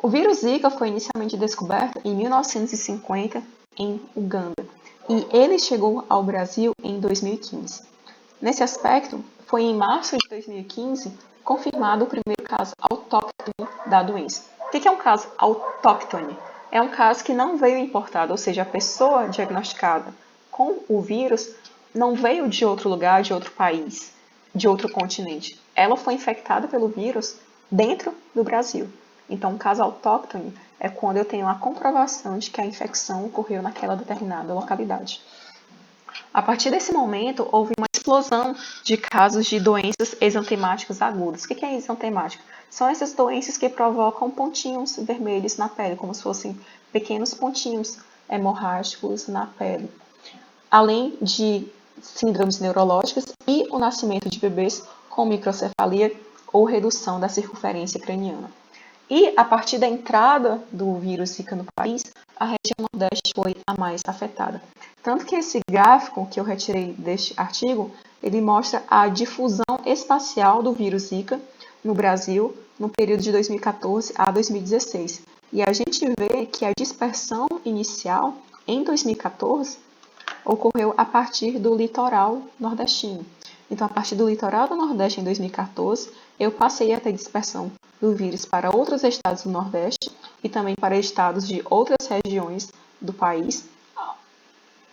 O vírus Zika foi inicialmente descoberto em 1950 em Uganda e ele chegou ao Brasil em 2015. Nesse aspecto, foi em março de 2015 confirmado o primeiro caso autóctone da doença. O que é um caso autóctone? É um caso que não veio importado, ou seja, a pessoa diagnosticada com o vírus não veio de outro lugar, de outro país, de outro continente. Ela foi infectada pelo vírus dentro do Brasil. Então, um caso autóctone é quando eu tenho a comprovação de que a infecção ocorreu naquela determinada localidade. A partir desse momento, houve uma explosão de casos de doenças exantemáticas agudas. O que é exantemático? São essas doenças que provocam pontinhos vermelhos na pele, como se fossem pequenos pontinhos hemorrágicos na pele. Além de síndromes neurológicas e o nascimento de bebês com microcefalia ou redução da circunferência craniana. E a partir da entrada do vírus Zika no país, a região Nordeste foi a mais afetada. Tanto que esse gráfico que eu retirei deste artigo, ele mostra a difusão espacial do vírus Zika no Brasil no período de 2014 a 2016. E a gente vê que a dispersão inicial em 2014 ocorreu a partir do litoral nordestino. Então, a partir do litoral do Nordeste em 2014, eu passei a ter dispersão do vírus para outros estados do Nordeste e também para estados de outras regiões do país,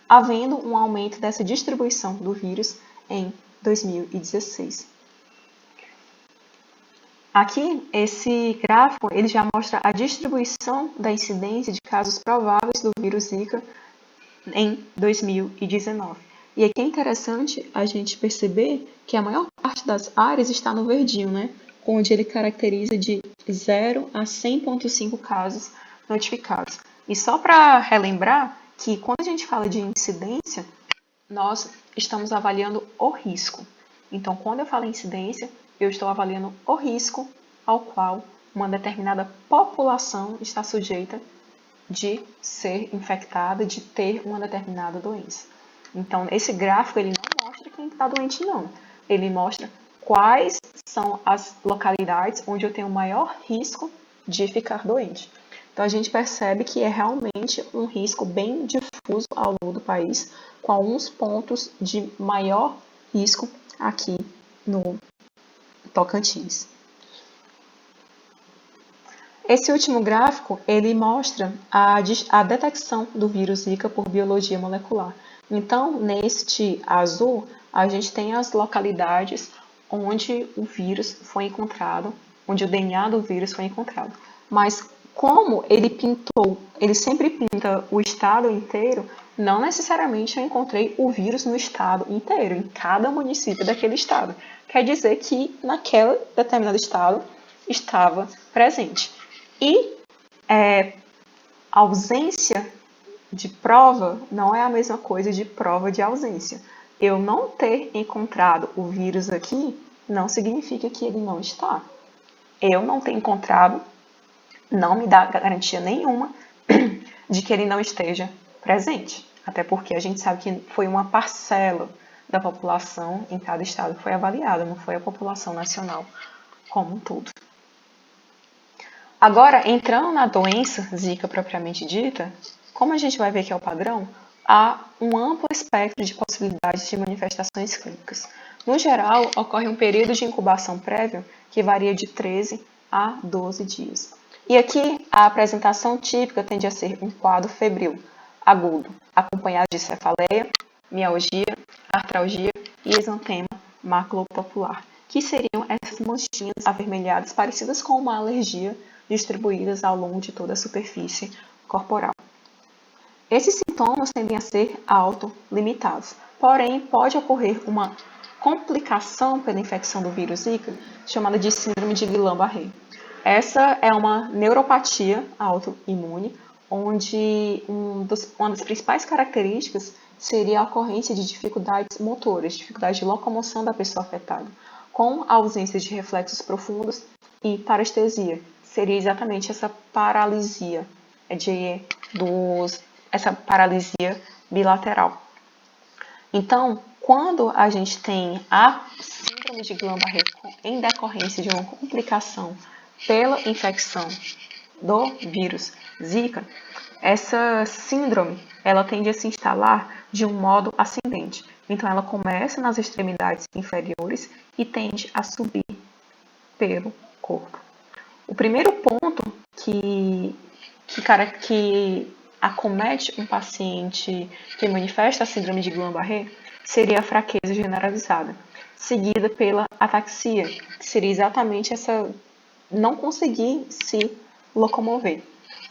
havendo um aumento dessa distribuição do vírus em 2016. Aqui, esse gráfico ele já mostra a distribuição da incidência de casos prováveis do vírus Zika em 2019. E aqui é interessante a gente perceber que a maior parte das áreas está no verdinho, né? Onde ele caracteriza de 0 a 100,5 casos notificados. E só para relembrar que quando a gente fala de incidência, nós estamos avaliando o risco. Então, quando eu falo em incidência, eu estou avaliando o risco ao qual uma determinada população está sujeita de ser infectada, de ter uma determinada doença. Então, esse gráfico ele não mostra quem está doente, não. Ele mostra quais são as localidades onde eu tenho maior risco de ficar doente. Então, a gente percebe que é realmente um risco bem difuso ao longo do país, com alguns pontos de maior risco aqui no Tocantins. Esse último gráfico, ele mostra a detecção do vírus Zika por biologia molecular. Então, neste azul, a gente tem as localidades onde o vírus foi encontrado, onde o DNA do vírus foi encontrado. Mas como ele sempre pinta o estado inteiro, não necessariamente eu encontrei o vírus no estado inteiro, em cada município daquele estado. Quer dizer que naquele determinado estado estava presente. E ausência de prova não é a mesma coisa de prova de ausência. Eu não ter encontrado o vírus aqui não significa que ele não está. Eu não ter encontrado não me dá garantia nenhuma de que ele não esteja presente. Até porque a gente sabe que foi uma parcela da população em cada estado que foi avaliada, não foi a população nacional como um todo. Agora, entrando na doença Zika propriamente dita, como a gente vai ver que é o padrão, há um amplo espectro de possibilidades de manifestações clínicas. No geral, ocorre um período de incubação prévio que varia de 13 a 12 dias. E aqui, a apresentação típica tende a ser um quadro febril, agudo, acompanhado de cefaleia, mialgia, artralgia e exantema maculopapular, que seriam essas manchinhas avermelhadas parecidas com uma alergia distribuídas ao longo de toda a superfície corporal. Esses sintomas tendem a ser autolimitados, porém pode ocorrer uma complicação pela infecção do vírus Zika, chamada de síndrome de Guillain-Barré. Essa é uma neuropatia autoimune, onde uma das principais características seria a ocorrência de dificuldades motoras, dificuldade de locomoção da pessoa afetada, com a ausência de reflexos profundos e parestesia. Seria exatamente essa paralisia, essa paralisia bilateral. Então, quando a gente tem a síndrome de Guillain-Barré em decorrência de uma complicação pela infecção do vírus Zika, essa síndrome ela tende a se instalar de um modo ascendente. Então, ela começa nas extremidades inferiores e tende a subir pelo corpo. O primeiro ponto que acomete um paciente que manifesta a síndrome de Guillain-Barré seria a fraqueza generalizada, seguida pela ataxia, que seria exatamente essa não conseguir se locomover,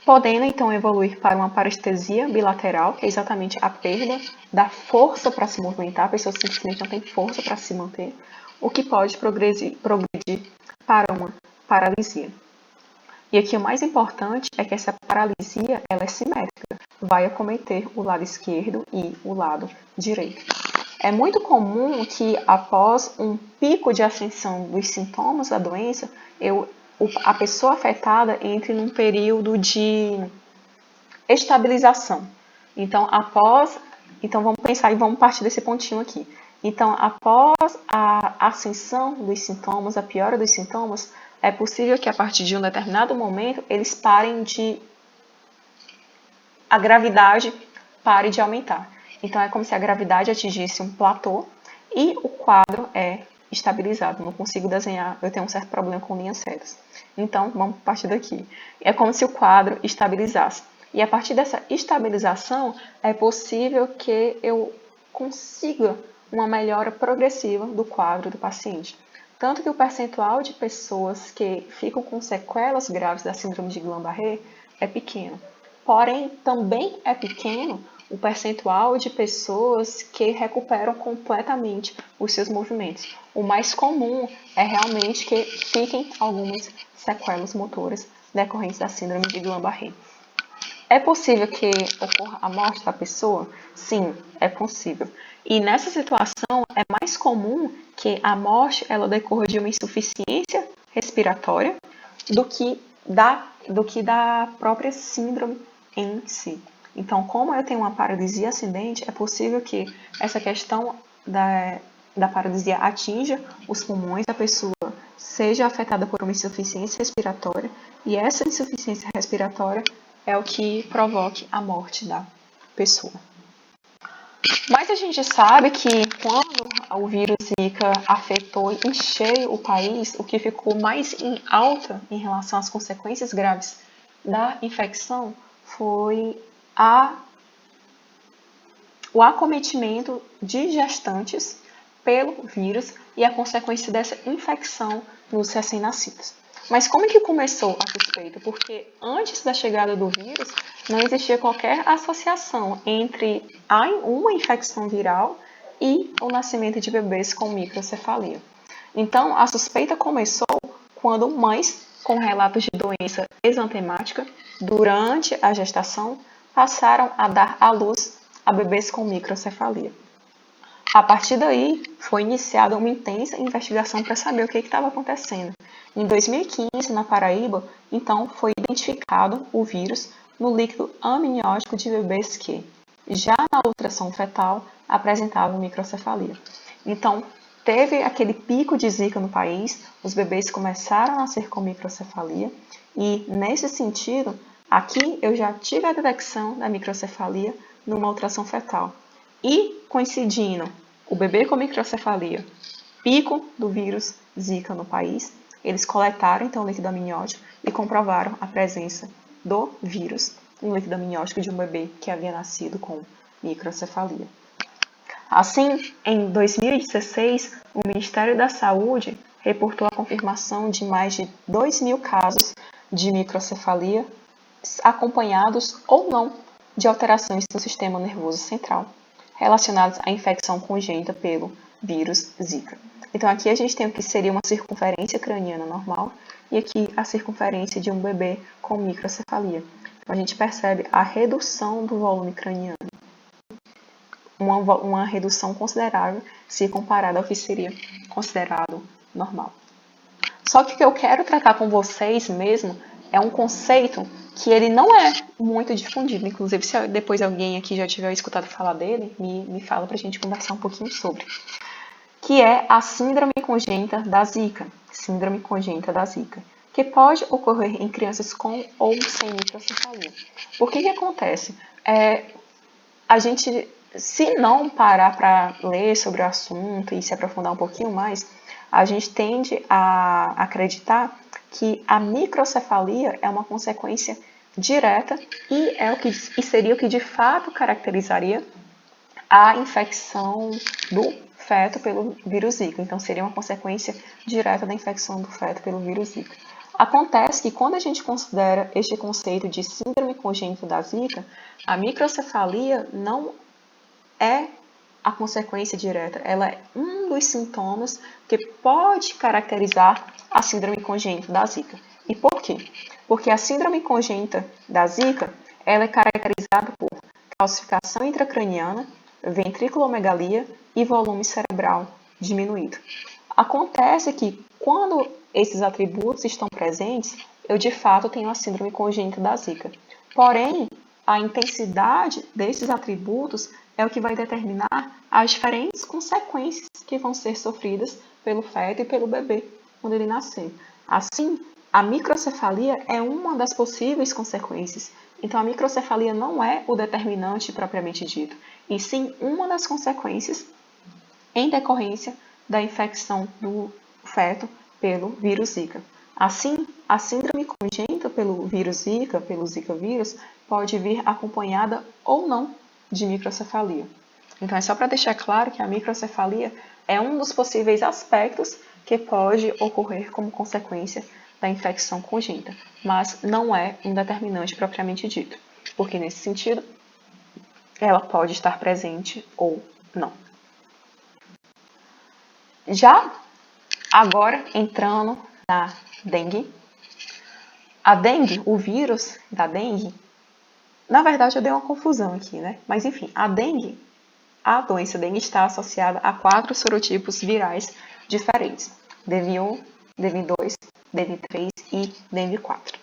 podendo então evoluir para uma parestesia bilateral, que é exatamente a perda da força para se movimentar, a pessoa simplesmente não tem força para se manter, o que pode progredir para uma paralisia. E aqui o mais importante é que essa paralisia ela é simétrica, vai acometer o lado esquerdo e o lado direito. É muito comum que após um pico de ascensão dos sintomas da doença, a pessoa afetada entre num período de estabilização. Então vamos pensar e vamos partir desse pontinho aqui. Então, após a ascensão dos sintomas, a piora dos sintomas, é possível que a partir de um determinado momento eles a gravidade pare de aumentar. Então, é como se a gravidade atingisse um platô e o quadro é estabilizado. Não consigo desenhar, eu tenho um certo problema com linhas retas. Então, vamos partir daqui. É como se o quadro estabilizasse. E a partir dessa estabilização, é possível que eu consiga uma melhora progressiva do quadro do paciente. Tanto que o percentual de pessoas que ficam com sequelas graves da síndrome de Guillain-Barré é pequeno. Porém, também é pequeno o percentual de pessoas que recuperam completamente os seus movimentos. O mais comum é realmente que fiquem algumas sequelas motoras decorrentes da síndrome de Guillain-Barré. É possível que ocorra a morte da pessoa? Sim, é possível. E nessa situação é mais comum que a morte ela decorra de uma insuficiência respiratória do que da própria síndrome em si. Então, como eu tenho uma paralisia ascendente, é possível que essa questão da paralisia atinja os pulmões da pessoa, seja afetada por uma insuficiência respiratória, e essa insuficiência respiratória é o que provoque a morte da pessoa. Mas a gente sabe que quando o vírus Zika afetou em cheio o país, o que ficou mais em alta em relação às consequências graves da infecção foi o acometimento de gestantes pelo vírus e a consequência dessa infecção nos recém-nascidos. Mas como que começou a suspeita? Porque antes da chegada do vírus, não existia qualquer associação entre uma infecção viral e o nascimento de bebês com microcefalia. Então, a suspeita começou quando mães com relatos de doença exantemática durante a gestação passaram a dar à luz a bebês com microcefalia. A partir daí, foi iniciada uma intensa investigação para saber o que estava acontecendo. Em 2015, na Paraíba, então, foi identificado o vírus no líquido amniótico de bebês que, já na ultrassom fetal, apresentavam microcefalia. Então, teve aquele pico de Zika no país, os bebês começaram a nascer com microcefalia e, nesse sentido, aqui eu já tive a detecção da microcefalia numa ultrassom fetal. E, coincidindo, o bebê com microcefalia, pico do vírus Zika no país, eles coletaram então o líquido amniótico e comprovaram a presença do vírus no líquido amniótico de um bebê que havia nascido com microcefalia. Assim, em 2016, o Ministério da Saúde reportou a confirmação de mais de 2.000 casos de microcefalia, acompanhados ou não de alterações do sistema nervoso central, relacionados à infecção congênita pelo vírus Zika. Então, aqui a gente tem o que seria uma circunferência craniana normal e aqui a circunferência de um bebê com microcefalia. Então, a gente percebe a redução do volume craniano. Uma redução considerável se comparada ao que seria considerado normal. Só que o que eu quero tratar com vocês mesmo é um conceito que ele não é muito difundido. Inclusive, se depois alguém aqui já tiver escutado falar dele, me fala para a gente conversar um pouquinho sobre. Que é a síndrome congênita da Zika. Síndrome congênita da Zika. Que pode ocorrer em crianças com ou sem microcefalia. Por que acontece? A gente, se não parar para ler sobre o assunto e se aprofundar um pouquinho mais, a gente tende a acreditar que a microcefalia é uma consequência direta e seria o que de fato caracterizaria a infecção do feto pelo vírus Zika. Então, seria uma consequência direta da infecção do feto pelo vírus Zika. Acontece que quando a gente considera este conceito de síndrome congênita da Zika, a microcefalia não é a consequência direta, ela é um dos sintomas que pode caracterizar a síndrome congênita da Zika. E por quê? Porque a síndrome congênita da Zika, ela é caracterizada por calcificação intracraniana, ventriculomegalia e volume cerebral diminuído. Acontece que quando esses atributos estão presentes, eu de fato tenho a síndrome congênita da Zika. Porém, a intensidade desses atributos é o que vai determinar as diferentes consequências que vão ser sofridas pelo feto e pelo bebê quando ele nascer. Assim, a microcefalia é uma das possíveis consequências. Então, a microcefalia não é o determinante propriamente dito, e sim uma das consequências em decorrência da infecção do feto pelo vírus Zika. Assim, a síndrome congênita pelo vírus Zika, pelo Zika vírus, pode vir acompanhada ou não de microcefalia. Então, é só para deixar claro que a microcefalia é um dos possíveis aspectos que pode ocorrer como consequência da infecção congênita, mas não é um determinante propriamente dito, porque nesse sentido, ela pode estar presente ou não. Já agora, entrando na dengue. A dengue, o vírus da dengue, na verdade eu dei uma confusão aqui, né? Mas enfim, a doença dengue está associada a 4 sorotipos virais diferentes: DEV1, DEV2, DEV3 e DEV4.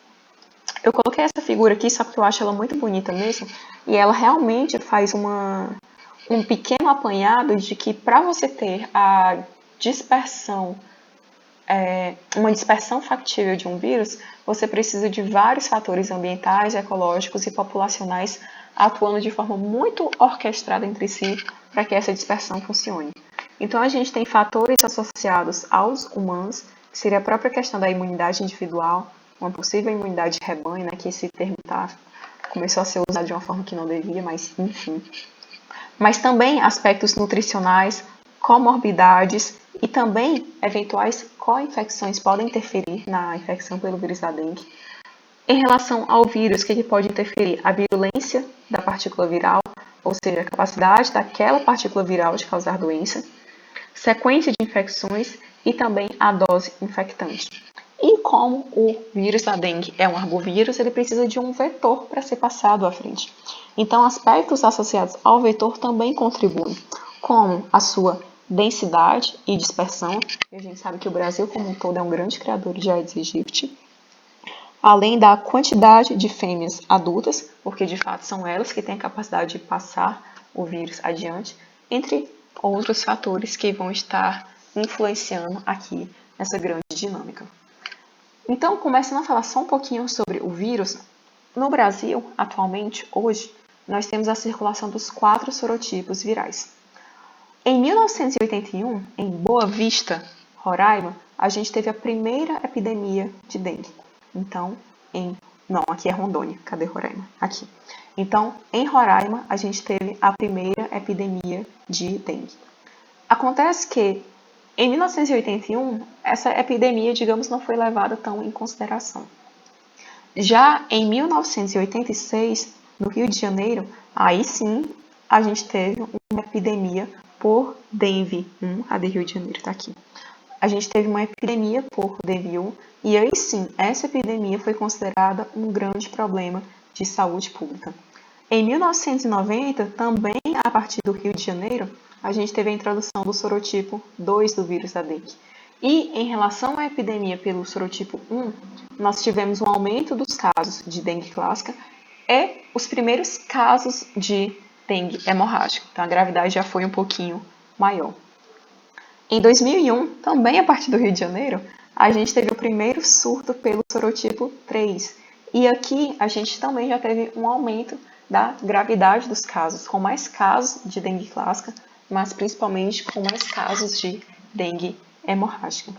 Eu coloquei essa figura aqui só porque eu acho ela muito bonita mesmo, e ela realmente faz um pequeno apanhado de que para você ter a dispersão, uma dispersão factível de um vírus, você precisa de vários fatores ambientais, ecológicos e populacionais atuando de forma muito orquestrada entre si para que essa dispersão funcione. Então, a gente tem fatores associados aos humanos, que seria a própria questão da imunidade individual, uma possível imunidade de rebanho, né, que esse termo começou a ser usado de uma forma que não devia, mas enfim. Mas também aspectos nutricionais, comorbidades e também eventuais co-infecções podem interferir na infecção pelo vírus da dengue. Em relação ao vírus, o que pode interferir? A virulência da partícula viral, ou seja, a capacidade daquela partícula viral de causar doença, sequência de infecções e também a dose infectante. E como o vírus da dengue é um arbovírus, ele precisa de um vetor para ser passado à frente. Então, aspectos associados ao vetor também contribuem, como a sua densidade e dispersão. A gente sabe que o Brasil como um todo é um grande criador de Aedes aegypti. Além da quantidade de fêmeas adultas, porque de fato são elas que têm a capacidade de passar o vírus adiante, entre outros fatores que vão estar influenciando aqui nessa grande dinâmica. Então, começando a falar só um pouquinho sobre o vírus, no Brasil, atualmente, hoje, nós temos a circulação dos 4 sorotipos virais. Em 1981, em Boa Vista, Roraima, a gente teve a primeira epidemia de dengue. Então, não, aqui é Rondônia. Cadê Roraima? Aqui. Então, em Roraima, a gente teve a primeira epidemia de dengue. Acontece que, em 1981, essa epidemia, digamos, não foi levada tão em consideração. Já em 1986, no Rio de Janeiro, aí sim, a gente teve uma epidemia por dengue 1, a de Rio de Janeiro está aqui. A gente teve uma epidemia por dengue 1, e aí sim, essa epidemia foi considerada um grande problema de saúde pública. Em 1990, também a partir do Rio de Janeiro, a gente teve a introdução do sorotipo 2 do vírus da dengue. E em relação à epidemia pelo sorotipo 1, nós tivemos um aumento dos casos de dengue clássica e os primeiros casos de dengue hemorrágica. Então a gravidade já foi um pouquinho maior. Em 2001, também a partir do Rio de Janeiro, a gente teve o primeiro surto pelo sorotipo 3. E aqui a gente também já teve um aumento da gravidade dos casos, com mais casos de dengue clássica, mas principalmente com mais casos de dengue hemorrágica.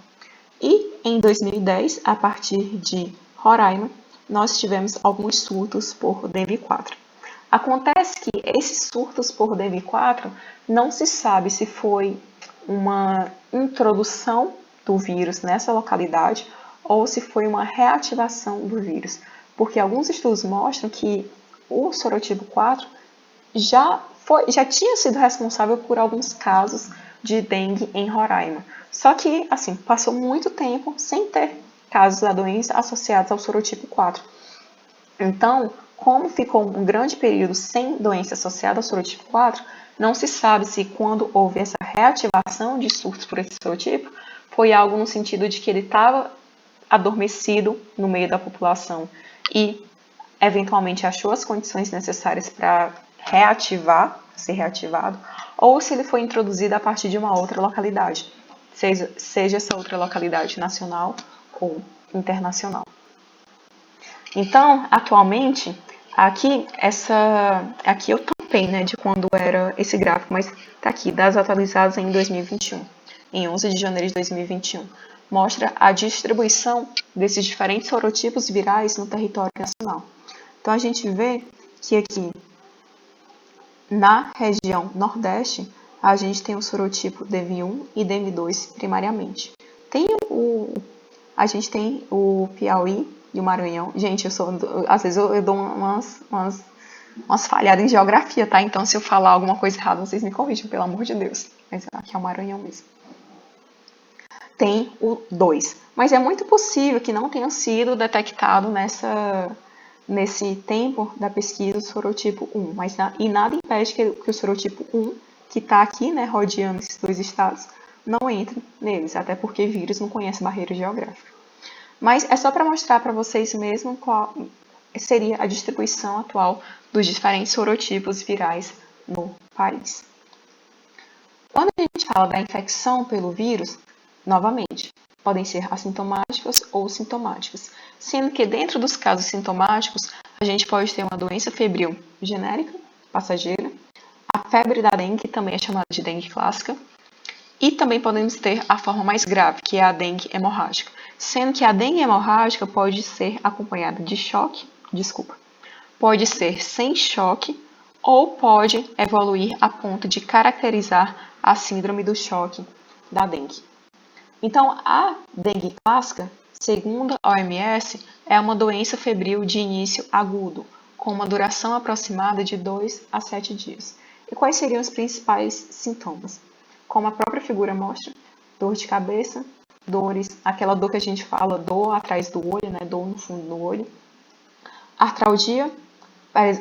E em 2010, a partir de Roraima, nós tivemos alguns surtos por dengue 4. Acontece que esses surtos por dengue 4 não se sabe se foi uma introdução do vírus nessa localidade ou se foi uma reativação do vírus, porque alguns estudos mostram que o sorotipo 4 já tinha sido responsável por alguns casos de dengue em Roraima. Só que, assim, passou muito tempo sem ter casos da doença associados ao sorotipo 4. Então, como ficou um grande período sem doença associada ao sorotipo 4, não se sabe se quando houve essa reativação de surtos por esse sorotipo, foi algo no sentido de que ele estava adormecido no meio da população e eventualmente achou as condições necessárias para ser reativado, ou se ele foi introduzido a partir de uma outra localidade, seja essa outra localidade nacional ou internacional. Então, atualmente, aqui eu tampei, né, de quando era esse gráfico, mas está aqui, dados atualizados em 2021, em 11 de janeiro de 2021. Mostra a distribuição desses diferentes sorotipos virais no território nacional. Então, a gente vê que aqui, na região Nordeste, a gente tem o sorotipo DEV1 e DEV2 primariamente. A gente tem o Piauí e o Maranhão. Gente, às vezes eu dou umas falhadas em geografia, tá? Então, se eu falar alguma coisa errada, vocês me corrijam, pelo amor de Deus. Mas aqui é o Maranhão mesmo. Tem o 2. Mas é muito possível que não tenha sido detectado nesse tempo da pesquisa o sorotipo 1. E nada impede que o sorotipo 1, que está aqui, né, rodeando esses dois estados, não entre neles, até porque vírus não conhece barreira geográfica. Mas é só para mostrar para vocês mesmo qual seria a distribuição atual dos diferentes sorotipos virais no país. Quando a gente fala da infecção pelo vírus, novamente, podem ser assintomáticas ou sintomáticas, sendo que dentro dos casos sintomáticos, a gente pode ter uma doença febril genérica, passageira, a febre da dengue, que também é chamada de dengue clássica, e também podemos ter a forma mais grave, que é a dengue hemorrágica, sendo que a dengue hemorrágica pode ser acompanhada de pode ser sem choque, ou pode evoluir a ponto de caracterizar a síndrome do choque da dengue. Então, a dengue clássica, segundo a OMS, é uma doença febril de início agudo, com uma duração aproximada de 2 a 7 dias. E quais seriam os principais sintomas? Como a própria figura mostra, dor de cabeça, dores, aquela dor que a gente fala, dor atrás do olho, né, dor no fundo do olho, artralgia,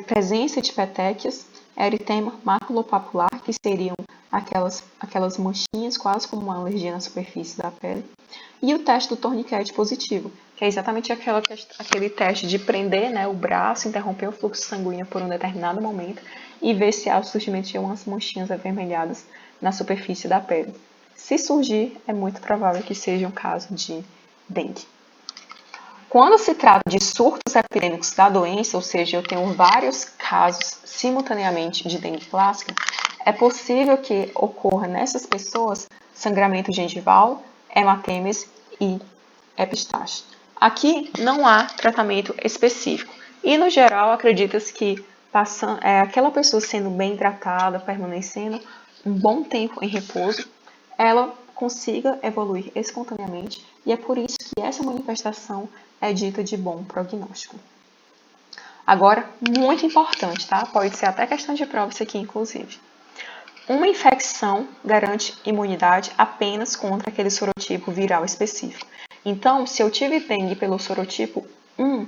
presença de petequias, eritema maculopapular, que seriam aquelas manchinhas, quase como uma alergia na superfície da pele, e o teste do torniquete positivo, que é exatamente aquele teste de prender, né, o braço, interromper o fluxo sanguíneo por um determinado momento e ver se há o surgimento de umas manchinhas avermelhadas na superfície da pele. se surgir, é muito provável que seja um caso de dengue. Quando se trata de surtos epidêmicos da doença, ou seja, eu tenho vários casos simultaneamente de dengue clássica, é possível que ocorra nessas pessoas sangramento gengival, hematemesis e epistaxe. Aqui não há tratamento específico e, no geral, acredita-se que aquela pessoa sendo bem tratada, permanecendo um bom tempo em repouso, ela consiga evoluir espontaneamente e é por isso que essa manifestação é dita de bom prognóstico. Agora, muito importante, tá? Pode ser até questão de prova isso aqui, inclusive. Uma infecção garante imunidade apenas contra aquele sorotipo viral específico. Então, se eu tive dengue pelo sorotipo 1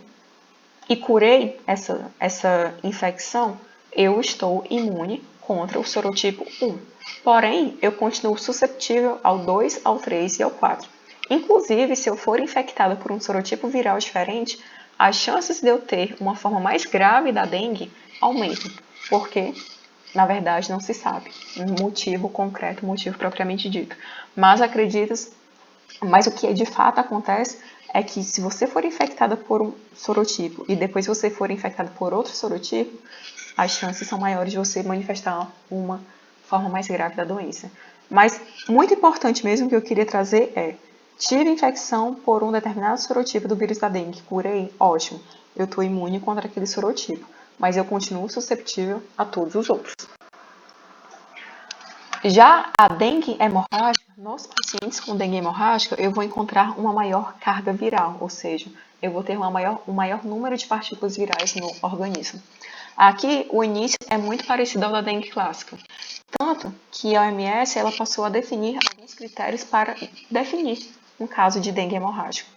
e curei essa infecção, eu estou imune contra o sorotipo 1. Porém, eu continuo susceptível ao 2, ao 3 e ao 4. Inclusive, se eu for infectada por um sorotipo viral diferente, as chances de eu ter uma forma mais grave da dengue aumentam, porque, na verdade, não se sabe um motivo concreto, um motivo propriamente dito. Mas o que de fato acontece é que se você for infectada por um sorotipo e depois você for infectada por outro sorotipo, as chances são maiores de você manifestar uma forma mais grave da doença. Mas muito importante mesmo que eu queria trazer é: tive infecção por um determinado sorotipo do vírus da dengue, curei, ótimo, eu estou imune contra aquele sorotipo, mas eu continuo susceptível a todos os outros. Já a dengue hemorrágica, nos pacientes com dengue hemorrágica, eu vou encontrar uma maior carga viral, ou seja, eu vou ter um maior número de partículas virais no organismo. Aqui, o início é muito parecido ao da dengue clássica, tanto que a OMS ela passou a definir alguns critérios para definir um caso de dengue hemorrágica.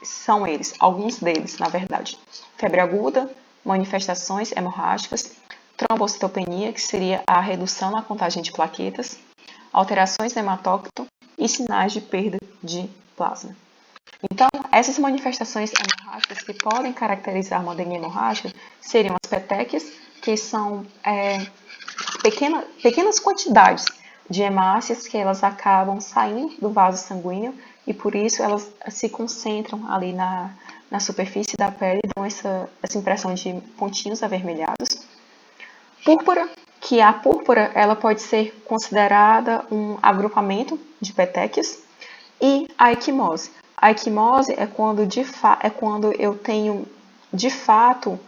São eles, alguns deles, na verdade: febre aguda, manifestações hemorrágicas, trombocitopenia, que seria a redução na contagem de plaquetas, alterações no hematócrito e sinais de perda de plasma. Então, essas manifestações hemorrágicas que podem caracterizar uma dengue hemorrágica seriam as petequias, que são pequenas quantidades de hemácias que elas acabam saindo do vaso sanguíneo e por isso elas se concentram ali na superfície da pele e dão essa impressão de pontinhos avermelhados. Púrpura, que a púrpura ela pode ser considerada um agrupamento de petequias, e a equimose. A equimose é quando eu tenho de fato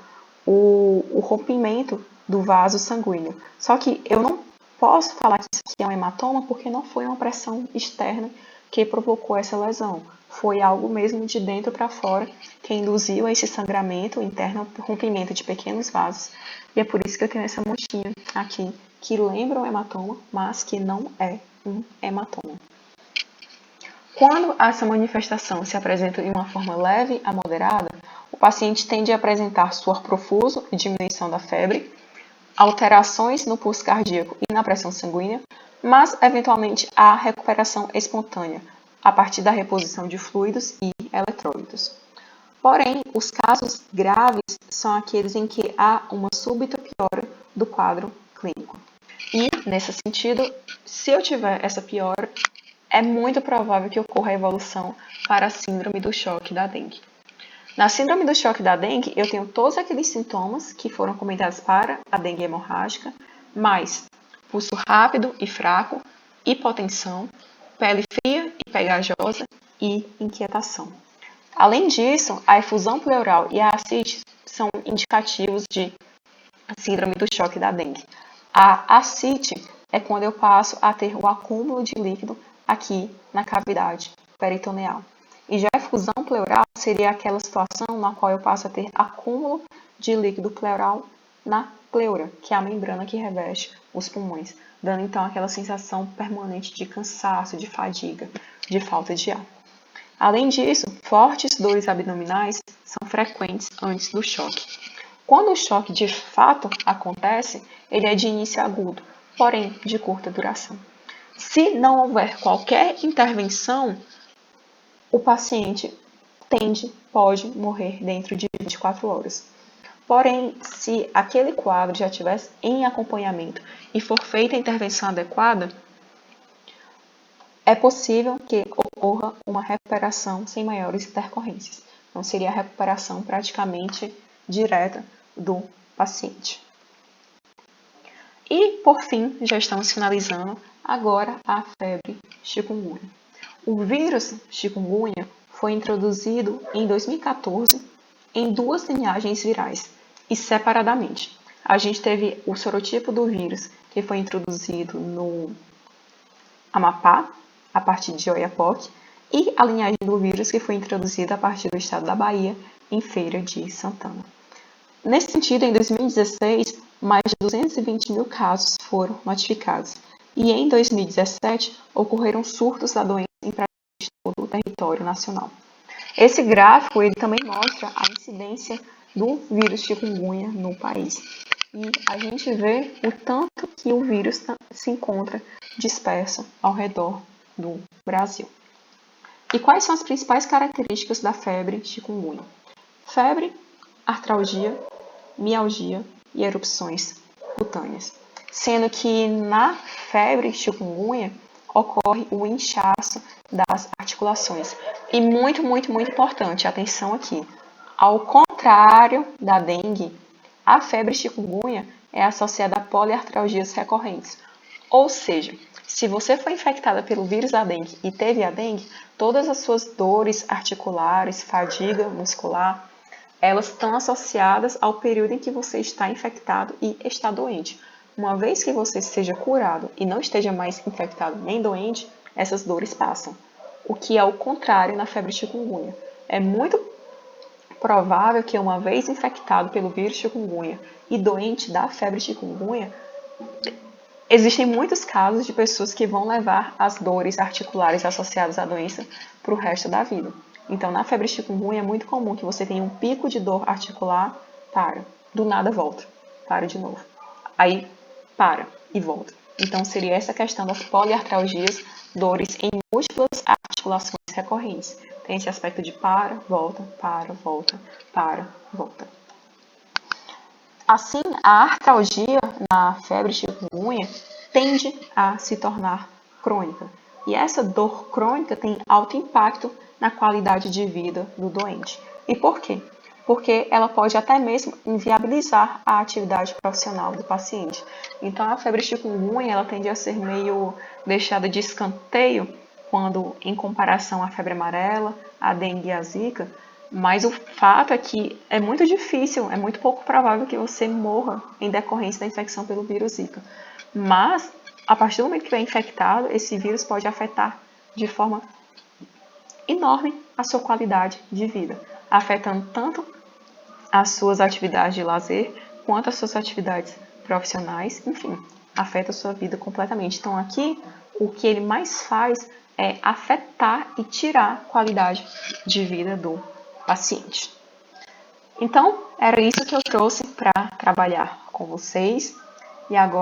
o rompimento do vaso sanguíneo. Só que eu não posso falar que isso aqui é um hematoma porque não foi uma pressão externa que provocou essa lesão. Foi algo mesmo de dentro para fora que induziu esse sangramento interno, rompimento de pequenos vasos. E é por isso que eu tenho essa manchinha aqui, que lembra um hematoma, mas que não é um hematoma. Quando essa manifestação se apresenta em uma forma leve a moderada, o paciente tende a apresentar suor profuso e diminuição da febre, alterações no pulso cardíaco e na pressão sanguínea, mas eventualmente há recuperação espontânea a partir da reposição de fluidos e eletrólitos. Porém, os casos graves são aqueles em que há uma súbita piora do quadro clínico. E, nesse sentido, se eu tiver essa piora, é muito provável que ocorra a evolução para a síndrome do choque da dengue. Na síndrome do choque da dengue, eu tenho todos aqueles sintomas que foram comentados para a dengue hemorrágica, mais pulso rápido e fraco, hipotensão, pele fria e pegajosa e inquietação. Além disso, a efusão pleural e a ascite são indicativos de síndrome do choque da dengue. A ascite é quando eu passo a ter o acúmulo de líquido aqui na cavidade peritoneal. E já a efusão pleural seria aquela situação na qual eu passo a ter acúmulo de líquido pleural na pleura, que é a membrana que reveste os pulmões, dando então aquela sensação permanente de cansaço, de fadiga, de falta de ar. Além disso, fortes dores abdominais são frequentes antes do choque. Quando o choque de fato acontece, ele é de início agudo, porém de curta duração. Se não houver qualquer intervenção, o paciente pode morrer dentro de 24 horas. Porém, se aquele quadro já estivesse em acompanhamento e for feita a intervenção adequada, é possível que ocorra uma recuperação sem maiores intercorrências. Então, seria a recuperação praticamente direta do paciente. E, por fim, já estamos finalizando agora a febre chikungunya. O vírus chikungunya foi introduzido em 2014 em 2 linhagens virais e separadamente. A gente teve o sorotipo do vírus que foi introduzido no Amapá, a partir de Oiapoque, e a linhagem do vírus que foi introduzida a partir do estado da Bahia, em Feira de Santana. Nesse sentido, em 2016, mais de 220 mil casos foram notificados, e em 2017 ocorreram surtos da doença em praticamente todo o território nacional. Esse gráfico ele também mostra a incidência do vírus chikungunya no país. E a gente vê o tanto que o vírus se encontra disperso ao redor do Brasil. E quais são as principais características da febre chikungunya? Febre, artralgia, mialgia e erupções cutâneas. Sendo que na febre chikungunya ocorre o inchaço das articulações. E muito importante, atenção aqui. Ao contrário da dengue, a febre chikungunya é associada a poliartralgias recorrentes. Ou seja, se você foi infectada pelo vírus da dengue e teve a dengue, todas as suas dores articulares, fadiga muscular, elas estão associadas ao período em que você está infectado e está doente. Uma vez que você seja curado e não esteja mais infectado nem doente, essas dores passam. O que é o contrário na febre chikungunya. É muito provável que uma vez infectado pelo vírus chikungunya e doente da febre chikungunya, existem muitos casos de pessoas que vão levar as dores articulares associadas à doença para o resto da vida. Então, na febre chikungunya é muito comum que você tenha um pico de dor articular, para, do nada volta, para de novo. Aí, para e volta. Então, seria essa questão das poliartralgias, dores em múltiplas articulações recorrentes. Tem esse aspecto de para, volta, volta. Assim, a artralgia na febre chikungunya tende a se tornar crônica. E essa dor crônica tem alto impacto na qualidade de vida do doente. E por quê? Porque ela pode até mesmo inviabilizar a atividade profissional do paciente. Então, a febre chikungunya ela tende a ser meio deixada de escanteio quando, em comparação à febre amarela, a dengue e a zika, mas o fato é que é muito difícil, é muito pouco provável que você morra em decorrência da infecção pelo vírus Zika. Mas, a partir do momento que é infectado, esse vírus pode afetar de forma enorme a sua qualidade de vida, afetando tanto as suas atividades de lazer, quanto as suas atividades profissionais, enfim, afeta a sua vida completamente. Então, aqui, o que ele mais faz é afetar e tirar a qualidade de vida do paciente. Então, era isso que eu trouxe para trabalhar com vocês. E agora